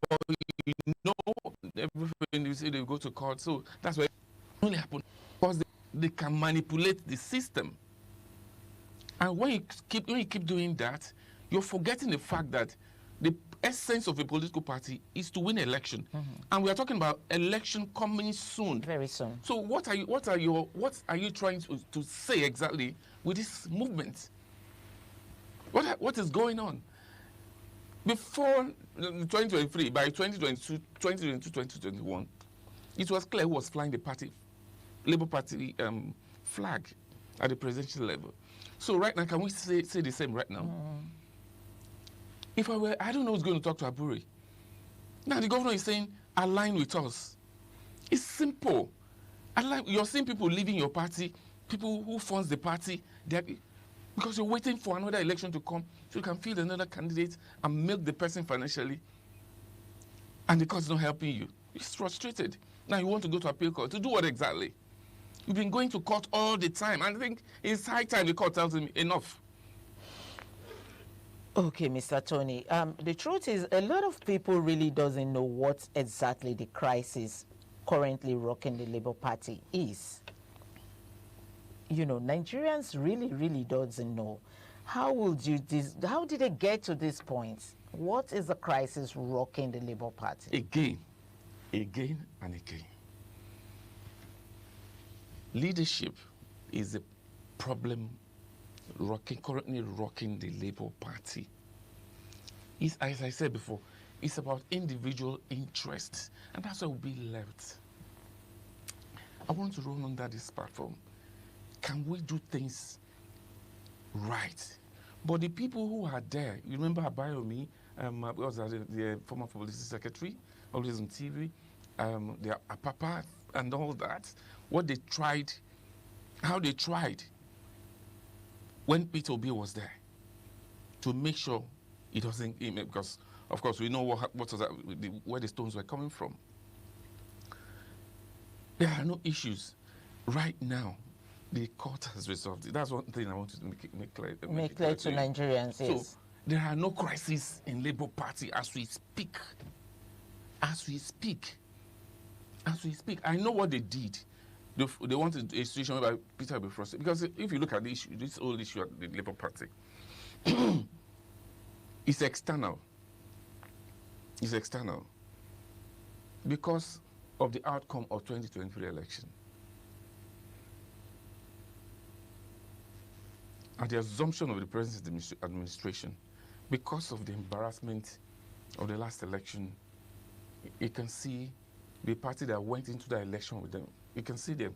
But you know, everything you say they go to court, so that's why it only happens because they can manipulate the system. And when you keep doing that, you're forgetting the fact that the essence of a political party is to win election, and we are talking about election coming soon, very soon. So what are you trying to say exactly with this movement? What is going on? Before 2023, by 2022, 2021, it was clear who was flying the party, Labour Party flag at the presidential level. So right now, can we say the same right now? If I don't know who's going to talk to Abure. Now the governor is saying, align with us. It's simple. You're seeing people leaving your party, people who funds the party, because you're waiting for another election to come so you can field another candidate and milk the person financially. And the court's not helping you. You're frustrated. Now you want to go to appeal court. To do what exactly? You've been going to court all the time. And I think it's high time the court tells him enough. Okay, Mr. Tony. The truth is a lot of people really doesn't know what exactly the crisis currently rocking the Labour Party is. You know, Nigerians really doesn't know. How did they get to this point? What is the crisis rocking the Labour Party? Again and again. Leadership is a problem currently rocking the Labour Party. As I said before, it's about individual interests, and that's where we'll be left. I want to run under this platform. Can we do things right? But the people who are there, you remember Abayomi, was the former publicity secretary, always on TV, the Apapa and all that, how they tried when Peter Obi was there to make sure it doesn't, because of course we know what was that, where the stones were coming from. There are no issues right now. The court has resolved it. That's one thing I want to make clear to Nigerians. Yes. So there are no crises in Labour Party as we speak. As we speak. I know what they did. They wanted a situation where Peter will be frustrated. Because if you look at this whole issue at the Labour Party, it's external. It's external. Because of the outcome of 2023 election. At the assumption of the president's administration, because of the embarrassment of the last election, you can see the party that went into the election with them, you can see them,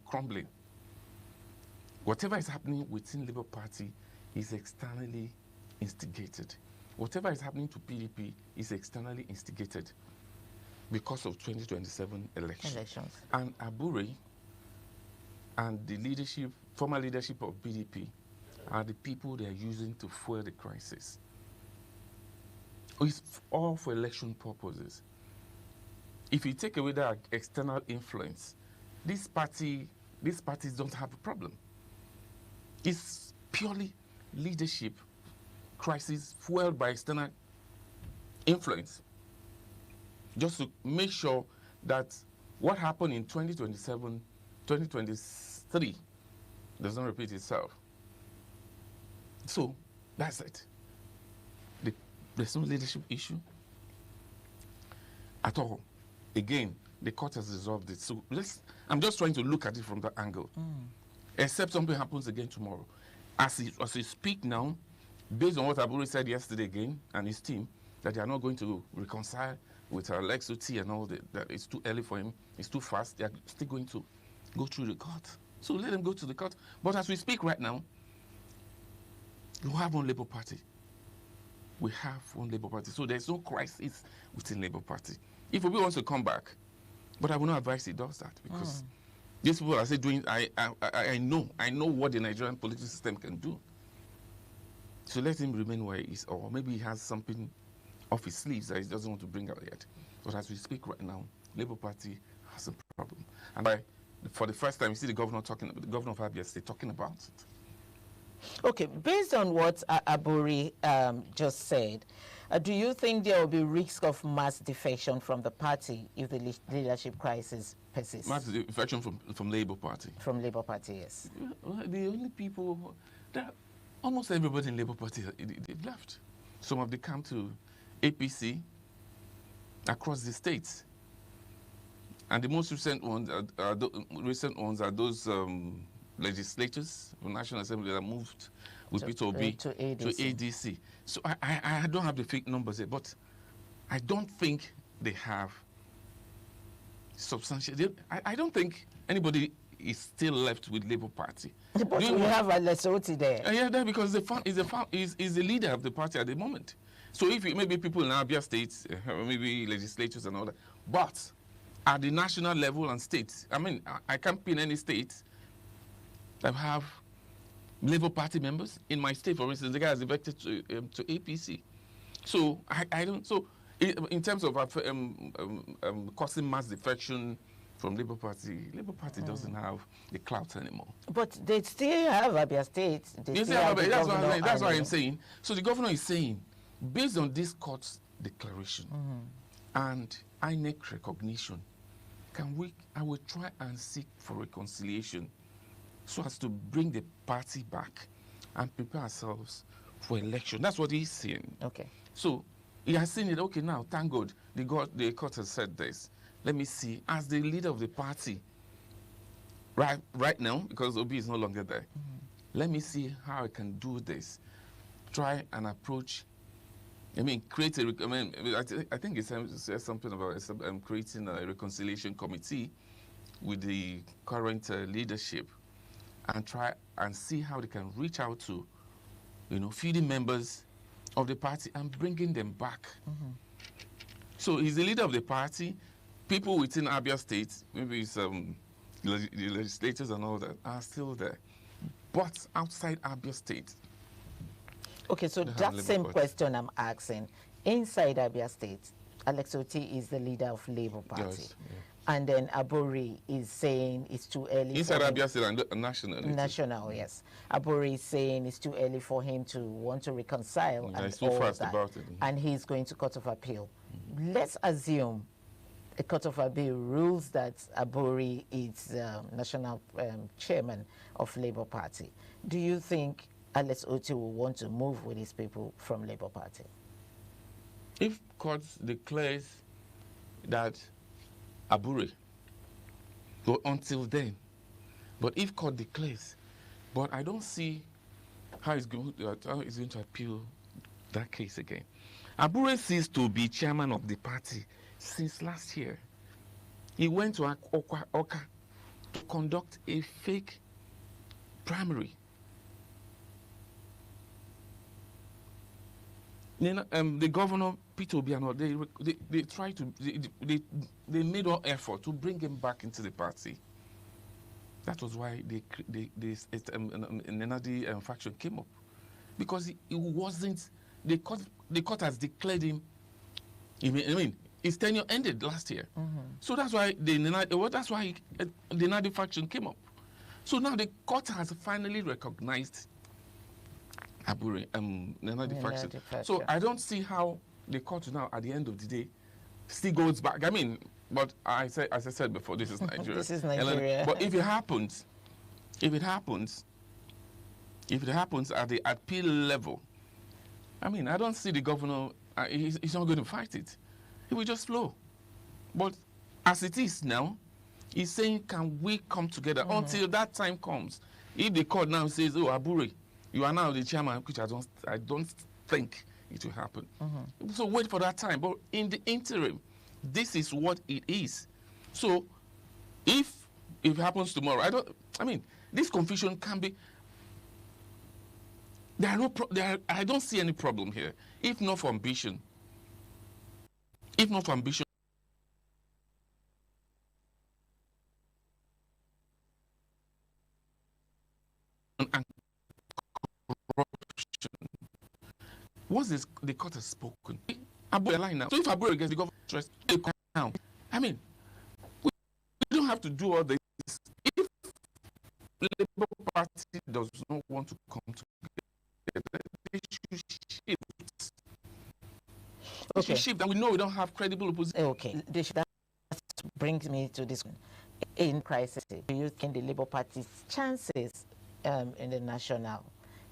crumbling. Whatever is happening within Labour Party is externally instigated. Whatever is happening to PDP is externally instigated because of 2027 elections. And Abure and the former leadership of PDP are the people they are using to fuel the crisis. It's all for election purposes. If you take away that external influence, these parties don't have a problem. It's purely leadership crisis fueled by external influence. Just to make sure that what happened in 2027, 2023 does not repeat itself. So that's it. There's no leadership issue at all. Again, the court has resolved it. So I'm just trying to look at it from that angle. Except something happens again tomorrow. As we speak now, based on what Abure said yesterday again, and his team, that they are not going to reconcile with Alex Oti and all that it's too early for him, it's too fast, they are still going to go through the court. So let them go to the court. But as we speak right now, you have one Labour Party. We have one Labour Party. So there's no crisis within Labour Party. If Obi wants to come back, but I will not advise he does that because These people are saying doing. I know what the Nigerian political system can do. So let him remain where he is, or maybe he has something off his sleeves that he doesn't want to bring out yet. But as we speak right now, Labour Party has a problem, and for the first time, you see the governor of Abia State talking about it. Okay, based on what Aburi just said, do you think there will be risk of mass defection from the party if the leadership crisis persists? Mass defection from Labour Party? From Labour Party, yes. Well, the only people, almost everybody in Labour Party, they've left. Some of them come to APC across the states. And the most recent ones are those legislators from National Assembly that moved with Peter Obi to ADC. So I don't have the fake numbers here, but I don't think they have substantial. I don't think anybody is still left with Labour Party. But we have Alex Otti there. Yeah, because is the leader of the party at the moment. So if maybe people in Abia State, maybe legislators and all that, but at the national level and states, I mean, I can't pin any state that have Labour Party members. In my state, for instance, the guy is elected to APC. So I don't. So in terms of causing mass defection from Labour Party doesn't have the clout anymore. But they still have Abia State. That's what I'm saying. So the governor is saying, based on this court's declaration and INEC recognition, I will try and seek for reconciliation so as to bring the party back and prepare ourselves for election. That's what he's saying. Okay. So he has seen it. Okay, now, thank God, the court has said this. Let me see, as the leader of the party, right now, because Obi is no longer there, let me see how I can do this. Try and approach, I mean, create a, I think it says something about creating a reconciliation committee with the current leadership and try and see how they can reach out to, feeding members of the party and bringing them back. So he's the leader of the party. People within Abia State, maybe some the legislators and all that, are still there. But outside Abia State. Okay, so that same question I'm asking. Inside Abia State, Alex Otti is the leader of Labour Party. Yes, yeah. And then Aburi is saying it's too early. Inside Abia State and national. National, yes. Aburi is saying it's too early for him to want to reconcile. Yeah, and so fast about it. And he's going to Court of Appeal. Let's assume a Court of Appeal rules that Aburi is national chairman of Labour Party. Do you think Alex Otti will want to move with his people from Labour Party? If court declares that Aburi, but until then, but if court declares, but I don't see how it's going to appeal that case again. Aburi ceased to be chairman of the party since last year. He went to Oka to conduct a fake primary. The governor, Peter Obiano, they tried to, they made all effort to bring him back into the party. That was why Nenadi faction came up. Because it wasn't, the court has declared him, I mean, his tenure ended last year. So that's why the Nenadi faction came up. So now the court has finally recognized Aburi, Nenadi faction. So I don't see how the court now, at the end of the day, still goes back. I mean, but as I said before, this is Nigeria. This is Nigeria. But if it happens at the appeal level, I mean, I don't see the governor, he's not going to fight it. He will just flow. But as it is now, he's saying, can we come together until that time comes? If the court now says, oh, Aburi, you are now the chairman, which I don't think it will happen. So wait for that time. But in the interim, this is what it is. So if it happens tomorrow, I mean, this confusion can be, I don't see any problem here. If not for ambition, once the court has spoken, Abu line now. So if Abu gets the government interest, they come down. I mean, we don't have to do all this. If the Labour Party does not want to come together, they should shift. They should shift, and we know we don't have credible opposition. Okay, that brings me to this one. In crisis, do you think the Labour Party's chances in the national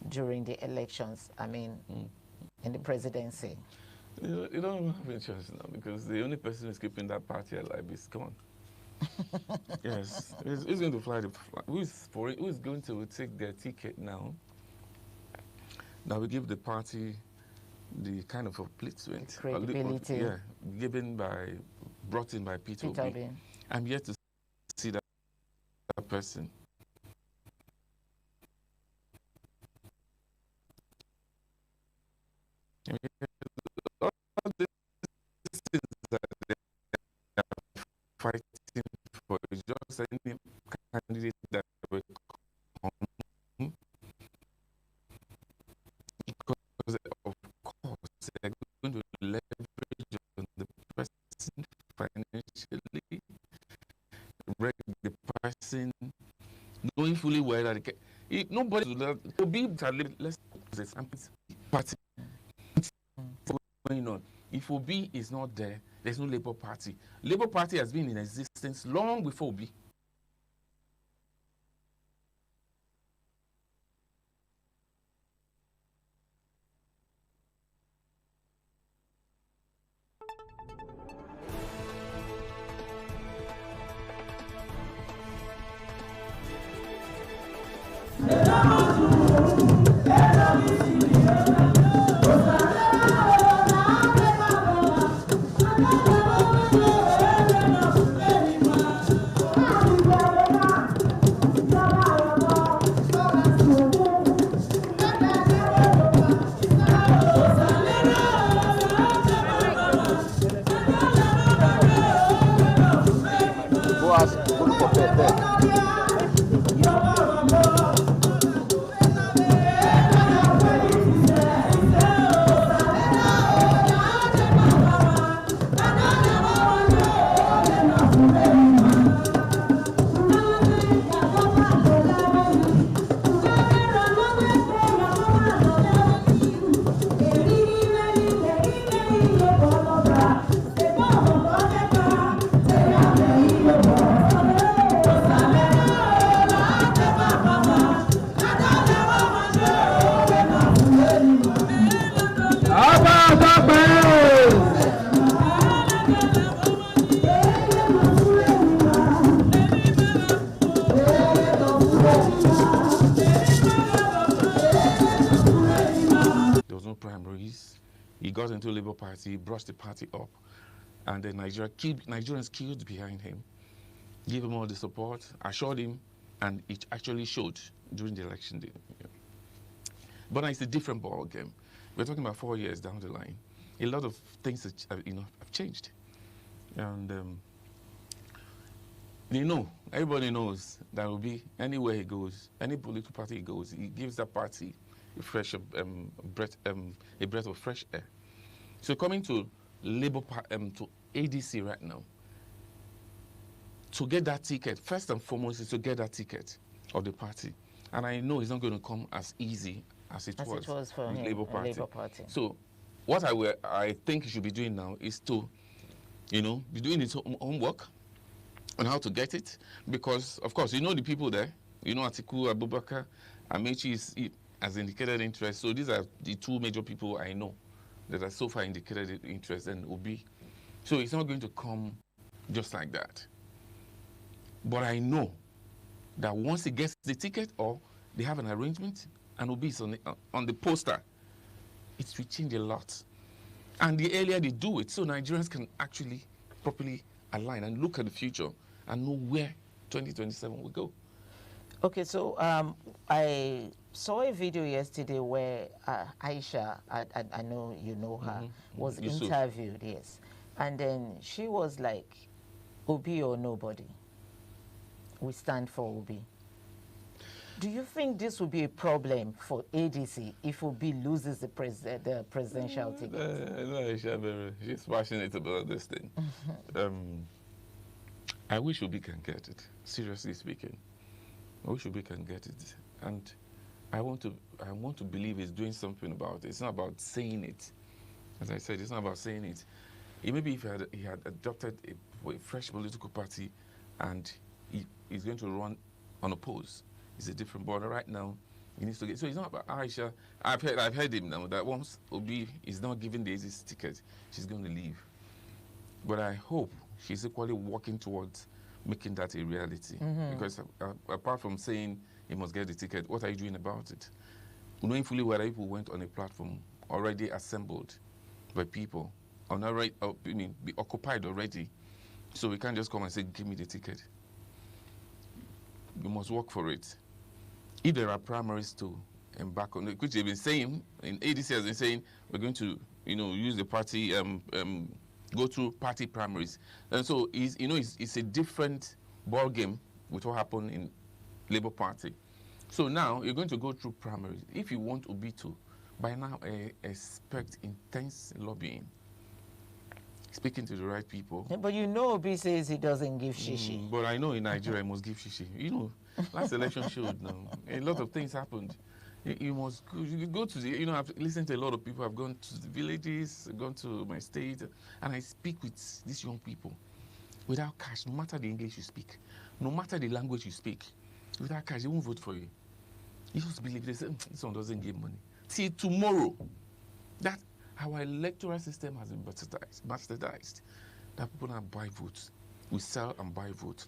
during the elections, I mean, in the presidency? You don't have any choice now, because the only person who's keeping that party alive is gone. Yes, who's going to fly the flag? Who's going to take their ticket now? That will give the party the kind of upliftment, credibility, brought in by Peter Obi. I'm yet to see that person. All these things that they are fighting for is just any candidate that will come, because of course they're going to leverage on the person financially, the person knowing fully well that nobody will be less party going on. If Obi is not there, there's no Labour Party. Labour Party has been in existence long before Obi. He got into Labour Party, brushed the party up, and then Nigerians queued behind him, gave him all the support, assured him, and it actually showed during the election day. Yeah. But now it's a different ball game. We're talking about 4 years down the line. A lot of things have changed, and everybody knows that will be anywhere he goes, any political party he goes, he gives that party a fresh a breath of fresh air. So coming to Labour to ADC right now, to get that ticket, first and foremost is to get that ticket of the party. And I know it's not going to come as easy as it was for the Labour Party. So what I think he should be doing now is to, be doing his homework on how to get it. Because, of course, the people there. Atiku Abubakar, Amaechi has indicated interest. So these are the two major people I know that are so far indicated interest, and Obi. So it's not going to come just like that. But I know that once he gets the ticket or they have an arrangement and Obi is on the poster, it will change a lot. And the earlier they do it, so Nigerians can actually properly align and look at the future and know where 2027 will go. Okay, so I saw a video yesterday where Aisha, I know you know her, was interviewed, yes. And then she was like, Obi or nobody. We stand for Obi. Do you think this will be a problem for ADC if Obi loses the presidential ticket? No, she's passionate about this thing. I wish Obi can get it, seriously speaking. I wish Obi can get it. And I want to believe he's doing something about it. It's not about saying it. As I said, it's not about saying it. Maybe if he had adopted a fresh political party and he's going to run unopposed, it's a different border. Right now, he needs to get. So it's not about Aisha. I've heard him now that once Obi is not giving the ADC ticket, she's going to leave. But I hope she's equally working towards making that a reality. Because apart from saying he must get the ticket, what are you doing about it? Knowing fully whether people went on a platform already assembled by people, be occupied already. So we can't just come and say, give me the ticket. You must work for it. If there are primaries to embark on it, which they've been saying, in ADC has been saying, we're going to, use the party, go through party primaries. And so, it's a different ball game with what happened in Labour Party. So now, you're going to go through primaries. If you want Obi to, by now, expect intense lobbying. Speaking to the right people. Yeah, but Obi says he doesn't give shishi. But I know in Nigeria, he must give shishi. Last election showed now. A lot of things happened. You must go to the, I've listened to a lot of people. I've gone to the villages, gone to my state, and I speak with these young people. Without cash, no matter the English you speak, no matter the language you speak, without cash, they won't vote for you. You just believe they say, this one doesn't give money. See, tomorrow, that our electoral system has been bastardized. That people now buy votes. We sell and buy votes.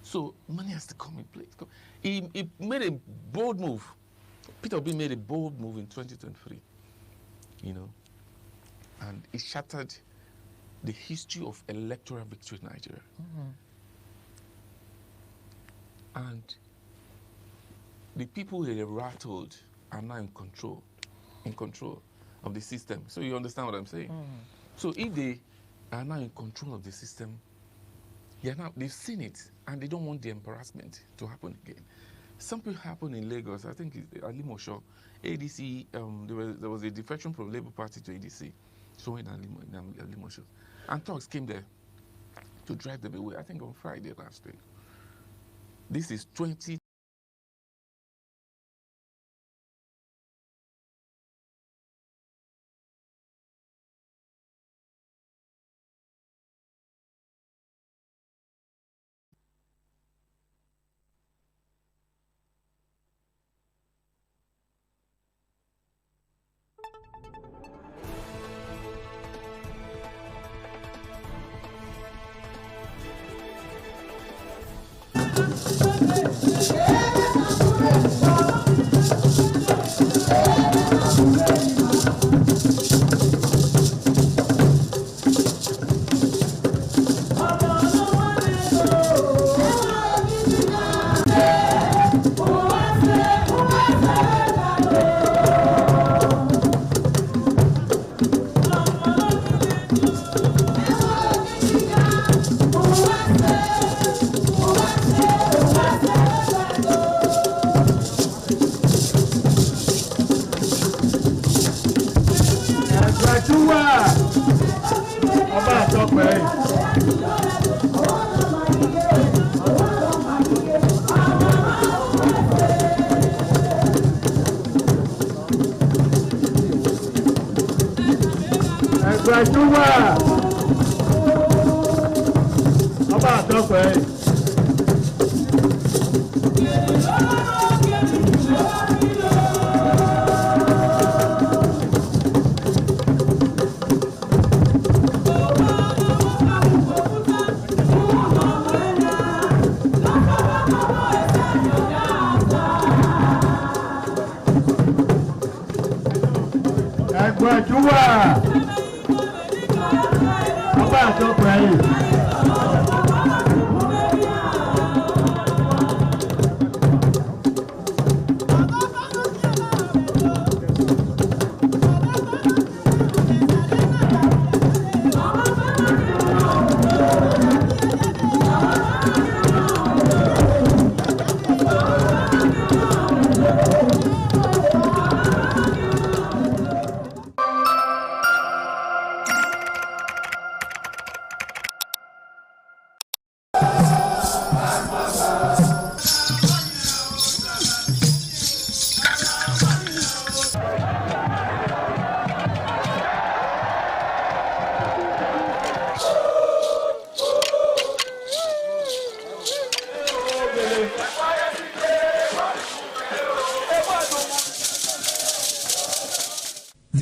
So money has to come in place. He made a bold move. Peter Obi made a bold move in 2023, and it shattered the history of electoral victory in Nigeria. And the people they rattled are now in control of the system. So you understand what I'm saying? So if they are now in control of the system, they've seen it, and they don't want the embarrassment to happen again. Something happened in Lagos. I think Alimosho, ADC. There was a defection from Labour Party to ADC, so in Alimosho, and talks came there to drive them away. I think on Friday last week. This is 20.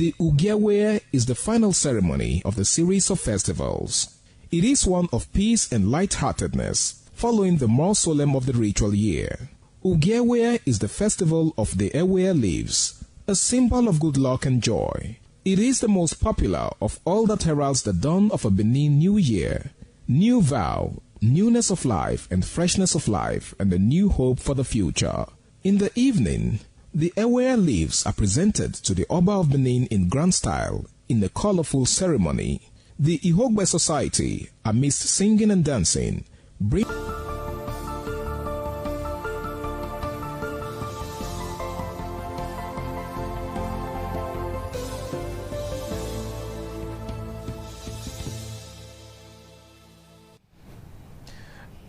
The Ugewe is the final ceremony of the series of festivals. It is one of peace and lightheartedness, following the more solemn of the ritual year. Ugewe is the festival of the Ewe leaves, a symbol of good luck and joy. It is the most popular of all that heralds the dawn of a Benin New Year, new vow, newness of life and freshness of life, and a new hope for the future. In the evening, the Ewe leaves are presented to the Oba of Benin in grand style in a colorful ceremony. The Ihogbe Society, amidst singing and dancing, bring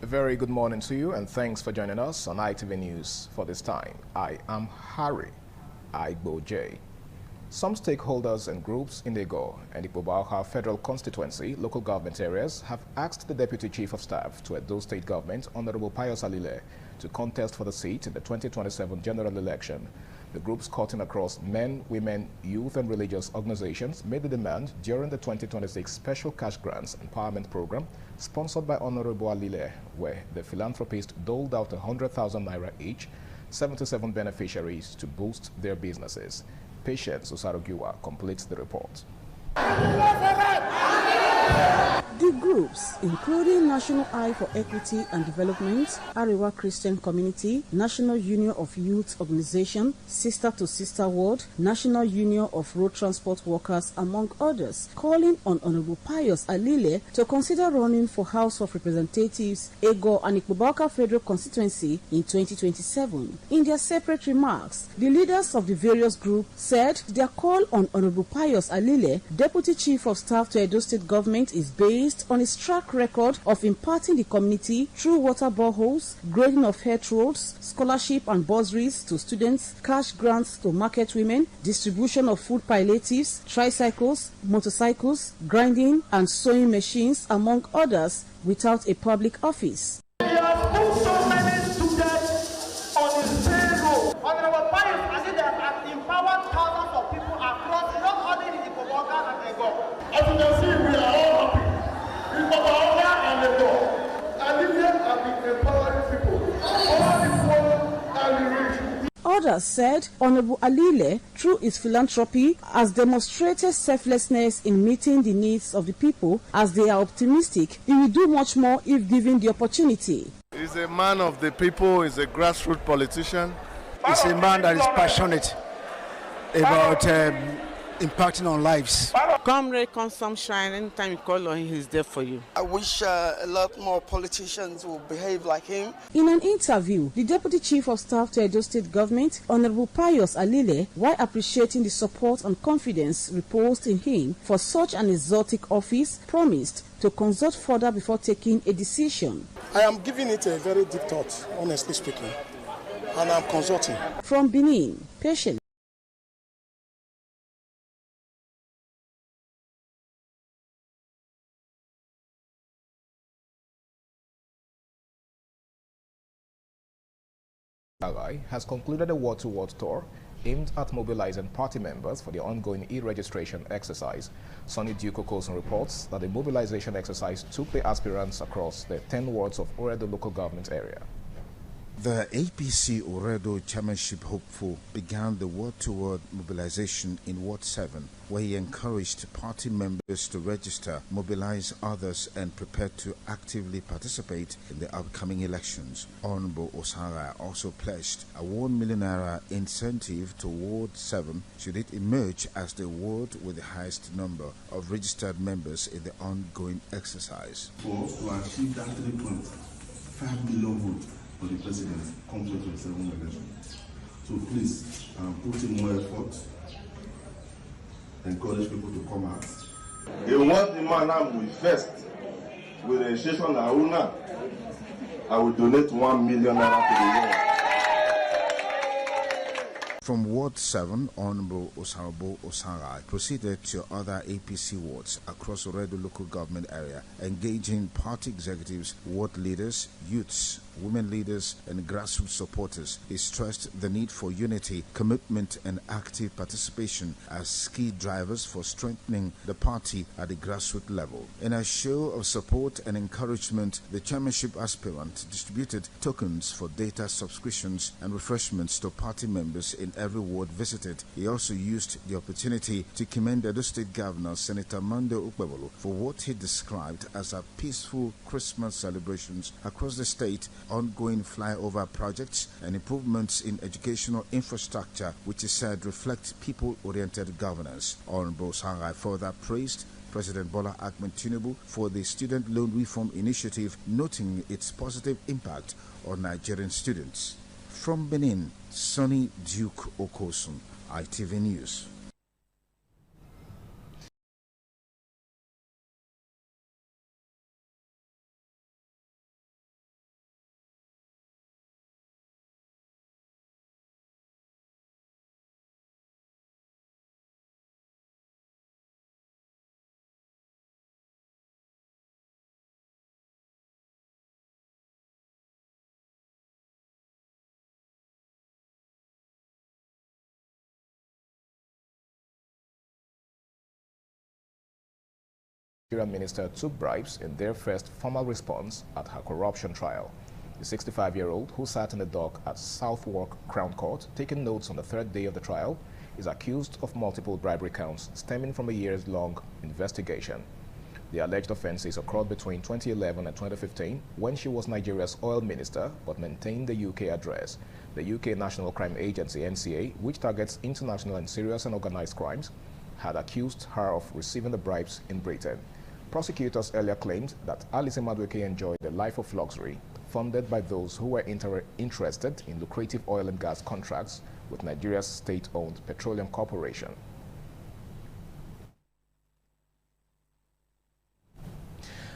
A very good morning to you, and thanks for joining us on ITV News for this time. I am Harry Igboje. Some stakeholders and groups in Ego and Ikpoba Federal Constituency local government areas have asked the Deputy Chief of Staff to Edo State Government, Honorable Pius Alile, to contest for the seat in the 2027 general election. The groups cutting across men, women, youth and religious organizations made the demand during the 2026 Special Cash Grants Empowerment Program sponsored by Honorable Alile, where the philanthropist doled out 100,000 naira each, 77 beneficiaries to boost their businesses. Patience Osarogiwa completes the report. The groups, including National Eye for Equity and Development, Arewa Christian Community, National Union of Youth Organization, Sister to Sister World, National Union of Road Transport Workers, among others, calling on Honorable Pius Alile to consider running for House of Representatives, Ego and Ikpoba Federal Constituency in 2027. In their separate remarks, the leaders of the various groups said their call on Honorable Pius Alile, Deputy Chief of Staff to Edo State Government, is based on his track record of imparting the community through water boreholes, grading of health roads, scholarship and bursaries to students, cash grants to market women, distribution of food palliatives, tricycles, motorcycles, grinding and sewing machines, among others, without a public office. He has put so many students on his payroll. Honorable Pius Alile has empowered thousands of people across not only the Ikpoba and Ego. As you can see, we are all happy. Ikpoba and Ego. Alile has been empowering people. All the poor and the rich. Others said Honorable Alile, through his philanthropy, has demonstrated selflessness in meeting the needs of the people. As they are optimistic, he will do much more if given the opportunity. He's a man of the people, he's a grassroots politician. He's a man that is passionate about impacting on lives. Comrade, come sunshine. Anytime you call on him, he's there for you. I wish a lot more politicians will behave like him. In an interview, the Deputy Chief of Staff to Edo State Government, Honorable Pius Alile, while appreciating the support and confidence reposed in him for such an exotic office, promised to consult further before taking a decision. I am giving it a very deep thought, honestly speaking, and I'm consulting. From Benin, Patience. Has concluded a word-to-word tour aimed at mobilizing party members for the ongoing e-registration exercise. Sonny Duko Colson reports that the mobilization exercise took the aspirants across the 10 wards of Oredo local government area. The APC Oredo chairmanship hopeful began the word-to-word mobilization in Ward 7, where he encouraged party members to register, mobilize others, and prepare to actively participate in the upcoming elections. Honorable Osara also pledged a 1 million naira incentive to Ward 7 should it emerge as the ward with the highest number of registered members in the ongoing exercise. For us to achieve that 3.5 million votes for the president come 2027 election. So please put in more effort, encourage people to come out. They want the man now with first with the registration Aruna. I will donate 1 million naira to the world. From Ward 7, Honorable Osarabo Osara proceeded to other APC wards across Oredo local government area, engaging party executives, ward leaders, youths, women leaders, and grassroots supporters. He stressed the need for unity, commitment, and active participation as key drivers for strengthening the party at the grassroots level. In a show of support and encouragement, the chairmanship aspirant distributed tokens for data subscriptions and refreshments to party members in every ward visited. He also used the opportunity to commend Edo State Governor Senator Monday Okpebholo for what he described as a peaceful Christmas celebrations across the state, ongoing flyover projects, and improvements in educational infrastructure, which he said reflect people-oriented governance. Honorable Sangai further praised President Bola Ahmed Tinubu for the Student Loan Reform Initiative, noting its positive impact on Nigerian students. From Benin, Sonny Duke Okosun, ITV News. Minister took bribes in their first formal response at her corruption trial. The 65-year-old, who sat in the dock at Southwark Crown Court taking notes on the third day of the trial, is accused of multiple bribery counts stemming from a years-long investigation. The alleged offences occurred between 2011 and 2015 when she was Nigeria's oil minister but maintained the UK address. The UK National Crime Agency, NCA, which targets international and serious and organized crimes, had accused her of receiving the bribes in Britain. Prosecutors earlier claimed that Alison Madueke enjoyed a life of luxury, funded by those who were interested in lucrative oil and gas contracts with Nigeria's state-owned Petroleum Corporation.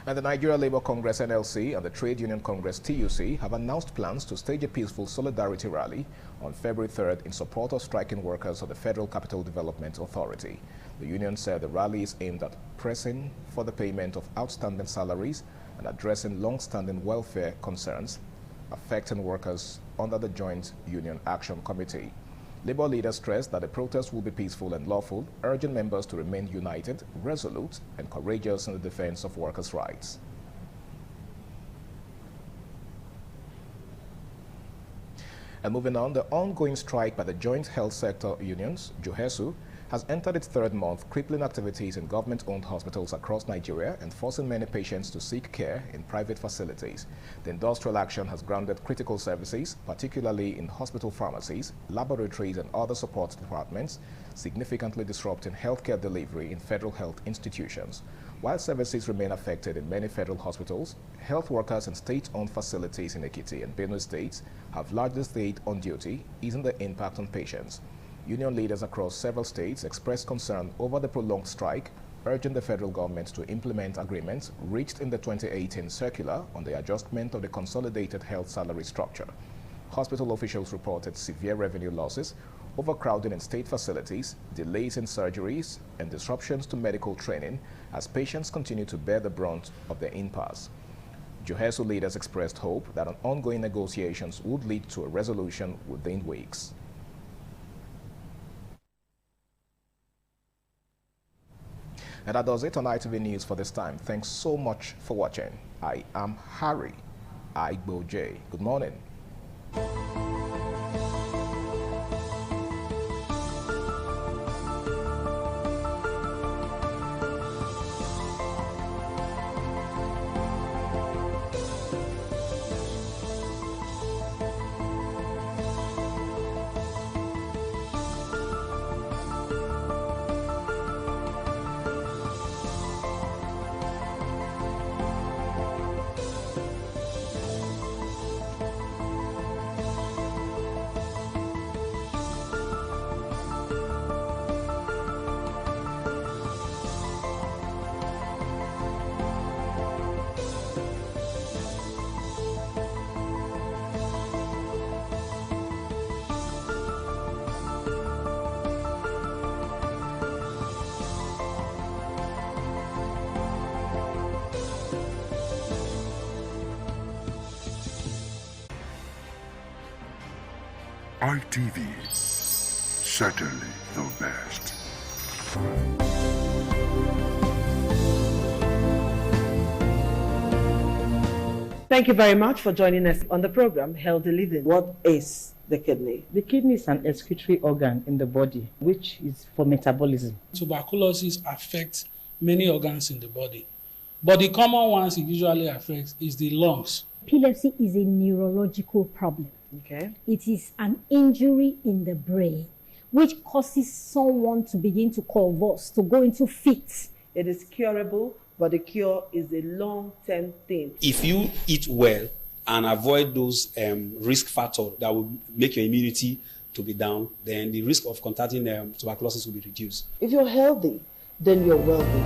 And the Nigeria Labour Congress NLC and the Trade Union Congress TUC have announced plans to stage a peaceful solidarity rally on February 3rd in support of striking workers of the Federal Capital Development Authority. The union said the rally is aimed at pressing for the payment of outstanding salaries and addressing long-standing welfare concerns affecting workers under the Joint Union Action Committee. Labour leaders stressed that the protest will be peaceful and lawful, urging members to remain united, resolute, and courageous in the defense of workers' rights. And moving on, the ongoing strike by the joint health sector unions, JOHESU, has entered its third month, crippling activities in government-owned hospitals across Nigeria and forcing many patients to seek care in private facilities. The industrial action has grounded critical services, particularly in hospital pharmacies, laboratories, and other support departments, significantly disrupting healthcare delivery in federal health institutions. While services remain affected in many federal hospitals, health workers in state-owned facilities in Ekiti and Benue states have largely stayed on duty, easing the impact on patients. Union leaders across several states expressed concern over the prolonged strike, urging the federal government to implement agreements reached in the 2018 circular on the adjustment of the consolidated health salary structure. Hospital officials reported severe revenue losses, overcrowding in state facilities, delays in surgeries, and disruptions to medical training as patients continue to bear the brunt of the impasse. JOHESU leaders expressed hope that ongoing negotiations would lead to a resolution within weeks. And that does it on ITV News for this time. Thanks so much for watching. I am Harry Igboje. Good morning. ITV, certainly the best. Thank you very much for joining us on the program, Healthy Living. What is the kidney? The kidney is an excretory organ in the body, which is for metabolism. Tuberculosis affects many organs in the body, but the common ones it usually affects is the lungs. Epilepsy is a neurological problem. Okay. It is an injury in the brain, which causes someone to begin to convulse, to go into fits. It is curable, but the cure is a long-term thing. If you eat well and avoid those risk factors that will make your immunity to be down, then the risk of contracting tuberculosis will be reduced. If you're healthy, then you're wealthy.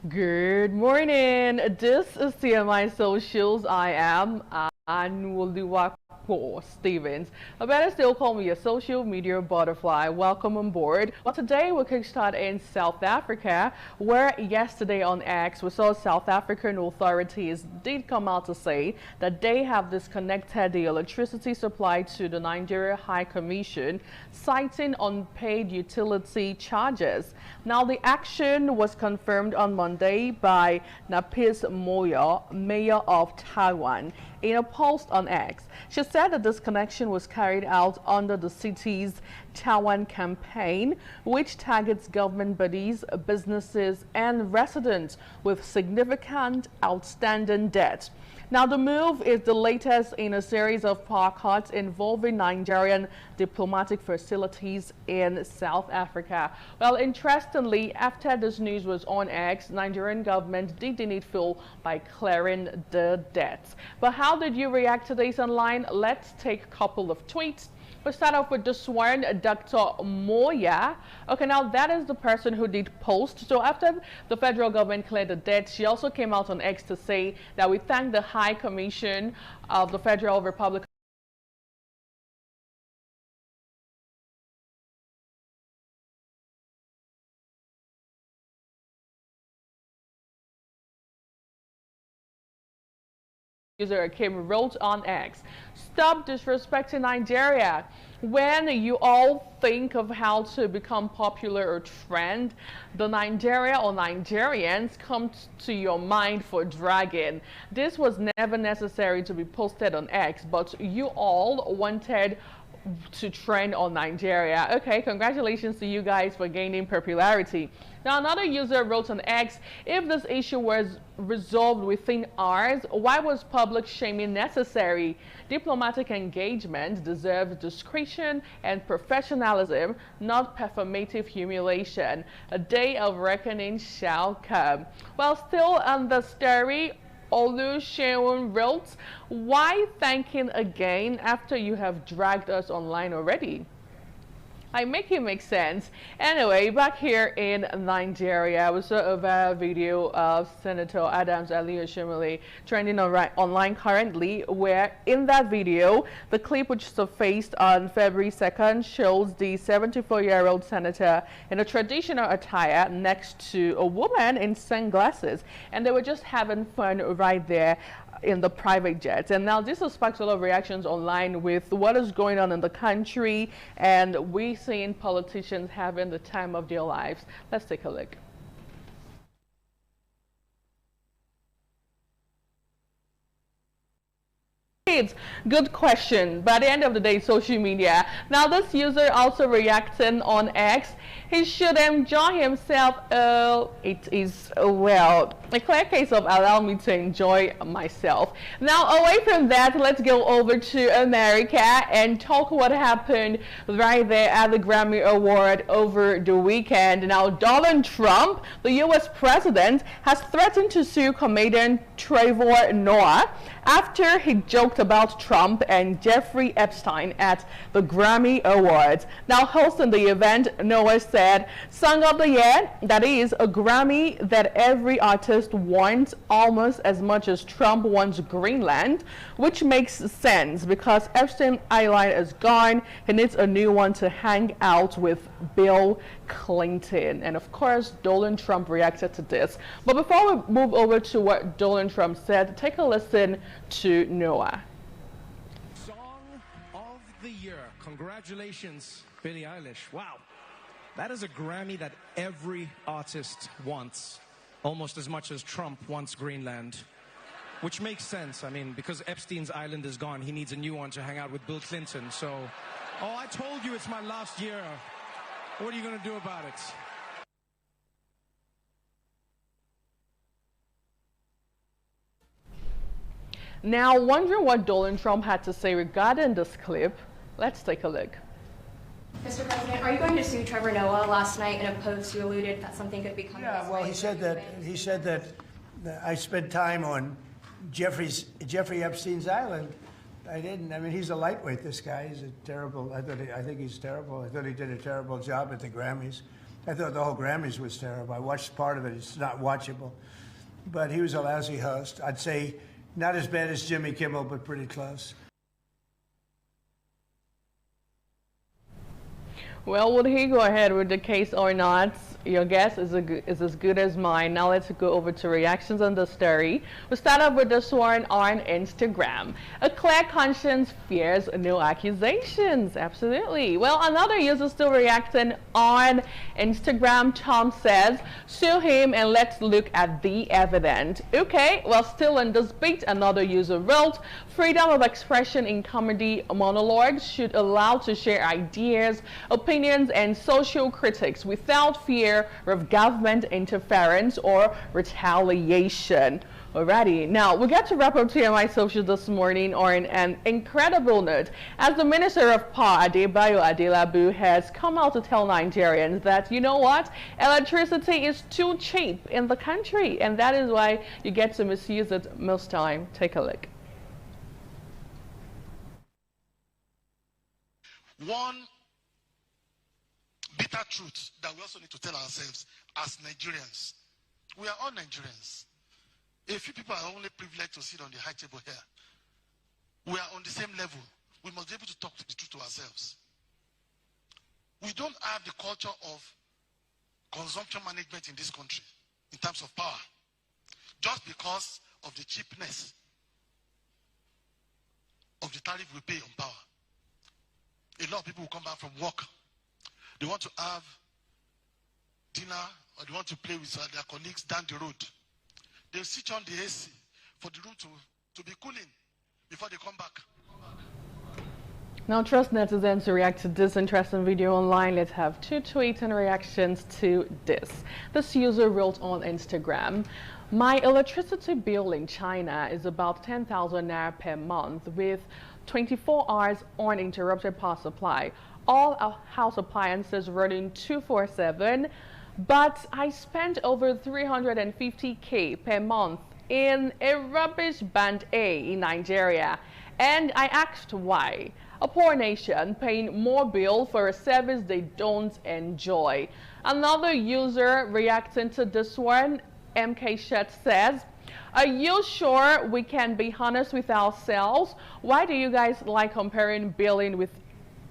Good morning. This is TMI Socials. I am Anwoluwapo Stevens. Or better still, call me a social media butterfly. Welcome on board. Well, today we'll kickstart in South Africa, where yesterday on X we saw South African authorities did come out to say that they have disconnected the electricity supply to the Nigeria High Commission, citing unpaid utility charges. Now, the action was confirmed on Monday by Napis Moyo, mayor of Taiwan. In a post on X, she said the disconnection was carried out under the city's Taiwan campaign, which targets government bodies, businesses, and residents with significant outstanding debt. Now, the move is the latest in a series of power cuts involving Nigerian diplomatic facilities in South Africa. Well, interestingly, after this news was on X, Nigerian government did the needful by clearing the debts. But how did you react to this online? Let's take a couple of tweets. We'll start off with this one, Dr. Moya. Okay, now that is the person who did post. So after the federal government cleared the debt, she also came out on X to say that we thank the High Commission of the Federal Republic user Kim wrote on X, "Stop disrespecting Nigeria. When you all think of how to become popular or trend, the Nigeria or Nigerians come to your mind for dragging. This was never necessary to be posted on X, but you all wanted to trend on Nigeria." Okay, congratulations to you guys for gaining popularity. Now, another user wrote on X, "If this issue was resolved within hours, why was public shaming necessary? Diplomatic engagement deserves discretion and professionalism, not performative humiliation. A day of reckoning shall come." Well, still on the story, Oluseun wrote, "Why thanking again after you have dragged us online already?" I make it make sense. Anyway, back here in Nigeria, we saw a viral video of Senator Adams Ali-Oshimole trending online currently, where in that video, the clip which surfaced on February 2nd shows the 74-year-old senator in a traditional attire next to a woman in sunglasses, and they were just having fun right there in the private jet. And now this has sparked a lot of reactions online with what is going on in the country, and we seeing politicians having the time of their lives. Let's take a look. Good question. By the end of the day, social media. Now, this user also reacting on X. He should enjoy himself. It is, well, a clear case of allow me to enjoy myself. Now, away from that, let's go over to America and talk what happened right there at the Grammy Award over the weekend. Now, Donald Trump, the U.S. president, has threatened to sue comedian Trevor Noah after he joked about about Trump and Jeffrey Epstein at the Grammy Awards. Now, hosting the event, Noah said, "Song of the Year, that is a Grammy that every artist wants almost as much as Trump wants Greenland," which makes sense because Epstein Island is gone. He needs a new one to hang out with Bill Clinton. And of course, Donald Trump reacted to this. But before we move over to what Donald Trump said, take a listen to Noah. Song of the Year. Congratulations, Billie Eilish. Wow. That is a Grammy that every artist wants, almost as much as Trump wants Greenland. Which makes sense. I mean, because Epstein's island is gone, he needs a new one to hang out with Bill Clinton. So, oh, I told you it's my last year. What are you going to do about it? Now, wondering what Donald Trump had to say regarding this clip, let's take a look. Mr. President, are you going to sue Trevor Noah? Last night in a post, you alluded that something could be coming. Yeah, well, he said that I spent time on Jeffrey Epstein's island. I didn't. I mean, he's a lightweight. This guy. He's a terrible. I think he's terrible. I thought he did a terrible job at the Grammys. I thought the whole Grammys was terrible. I watched part of it. It's not watchable. But he was a lousy host. I'd say not as bad as Jimmy Kimmel, but pretty close. Well, would he go ahead with the case or not? Your guess is as good as mine. Now let's go over to reactions on the story. We'll start off with this one on Instagram. A clear conscience fears no accusations. Absolutely. Well, another user still reacting on Instagram. Tom says, sue him and let's look at the evidence. Okay, well, still in this beat, another user wrote, freedom of expression in comedy monologues should allow to share ideas, opinions, and social critics without fear of government interference or retaliation. Alrighty, now we got to wrap up TMI Social this morning on an incredible note, as the Minister of Power, Adebayo Adelabu, has come out to tell Nigerians that, you know what, electricity is too cheap in the country, and that is why you get to misuse it most time. Take a look. One bitter truth that we also need to tell ourselves as Nigerians. We are all Nigerians. A few people are only privileged to sit on the high table here. We are on the same level. We must be able to talk the truth to ourselves. We don't have the culture of consumption management in this country in terms of power, just because of the cheapness of the tariff we pay on power. A lot of people will come back from work. They want to have dinner or they want to play with their colleagues down the road. They'll switch on the AC for the room to be cooling before they come back. Now, trust netizens to react to this interesting video online. Let's have two tweets and reactions to this. This user wrote on Instagram, my electricity bill in China is about 10,000 naira per month with 24 hours uninterrupted power supply. All our house appliances running 24/7, but I spent over 350k per month in a rubbish band A in Nigeria, and I asked why. A poor nation paying more bill for a service they don't enjoy. Another user reacting to this one, MK Shet, says, are you sure we can be honest with ourselves? Why do you guys like comparing billing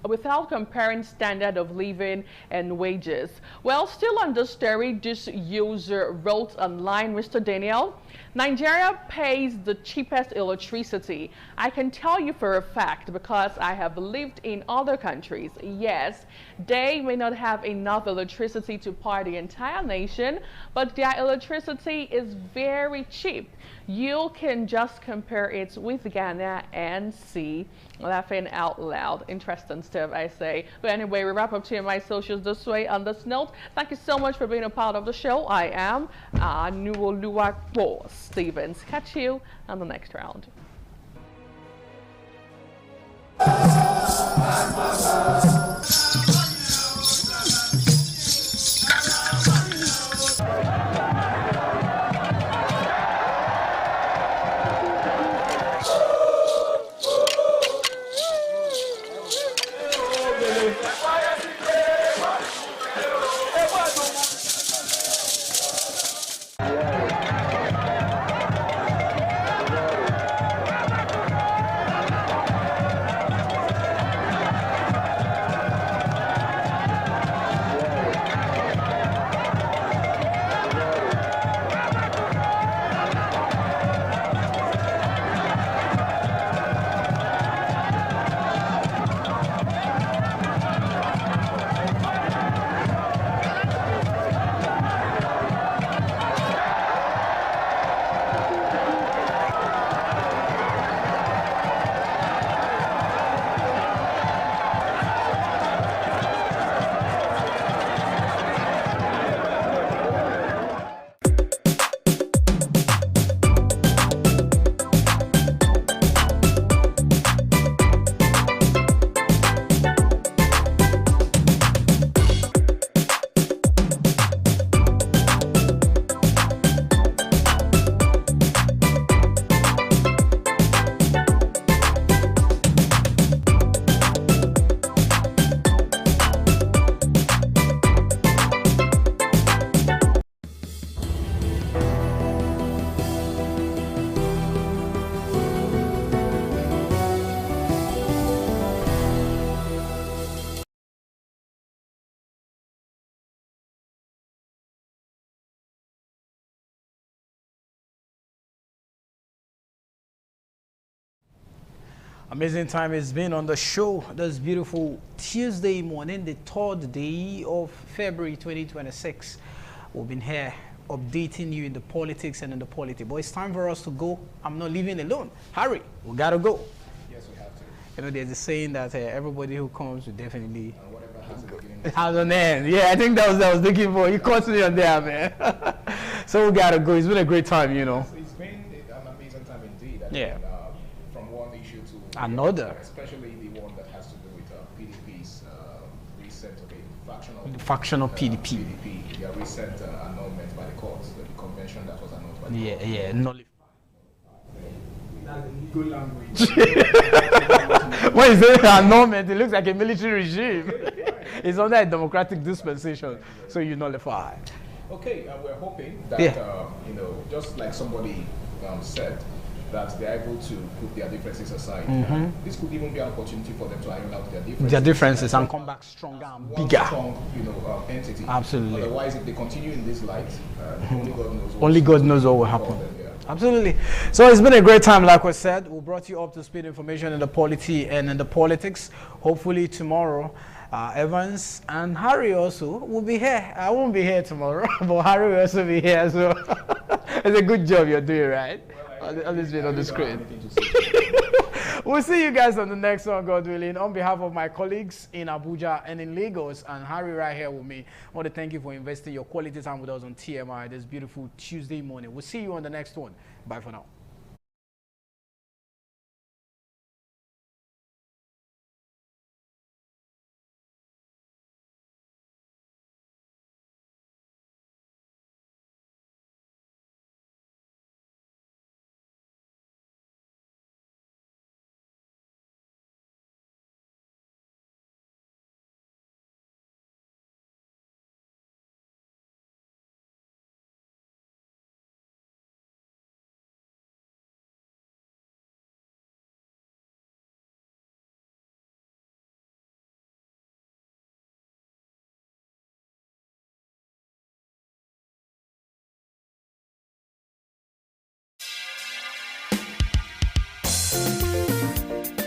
without comparing standard of living and wages? Well, still on the story, this user wrote online, Mr. Daniel, Nigeria pays the cheapest electricity. I can tell you for a fact because I have lived in other countries. Yes, they may not have enough electricity to power the entire nation, but their electricity is very cheap. You can just compare it with Ghana and see. Laughing out loud. Interesting stuff, I say. But anyway, we wrap up TMI Socials this way on this note. Thank you so much for being a part of the show. I am Nuoluwapo Stevens. Catch you on the next round. Amazing time it's been on the show this beautiful Tuesday morning, the 3rd day of February 2026. We've been here updating you in the politics and in the polity. But it's time for us to go. I'm not leaving alone. Harry, we gotta go. Yes, we have to. You know, there's a saying that everybody who comes will definitely whatever has a beginning has an end. Yeah, I think that was what I was looking for. You caught me on there, man. So we gotta go. It's been a great time, you know. It's been an amazing time indeed. Yeah. From one issue to another. Especially the one that has to do with PDP's recent factional PDP. PDP, their recent annulment by the courts, the convention that was annulled by the court. Yeah, nullified. Good language. When you say annulment, it looks like a military regime. It's under a democratic dispensation, so you nullify. Okay, we're hoping that, you know, just like somebody said, that they're able to put their differences aside. This could even be an opportunity for them to iron out their differences. And come back stronger and bigger. Strong, you know, entity. Absolutely. Otherwise, if they continue in this light, only God knows what will happen. Absolutely. So it's been a great time, like we said. We brought you up to speed information in the polity and in the politics. Hopefully tomorrow, Evans and Harry also will be here. I won't be here tomorrow, but Harry will also be here. So it's a good job you're doing, right? Always been on the screen. We'll see you guys on the next one, God willing. On behalf of my colleagues in Abuja and in Lagos, and Harry right here with me, I want to thank you for investing your quality time with us on TMI this beautiful Tuesday morning. We'll see you on the next one. Bye for now.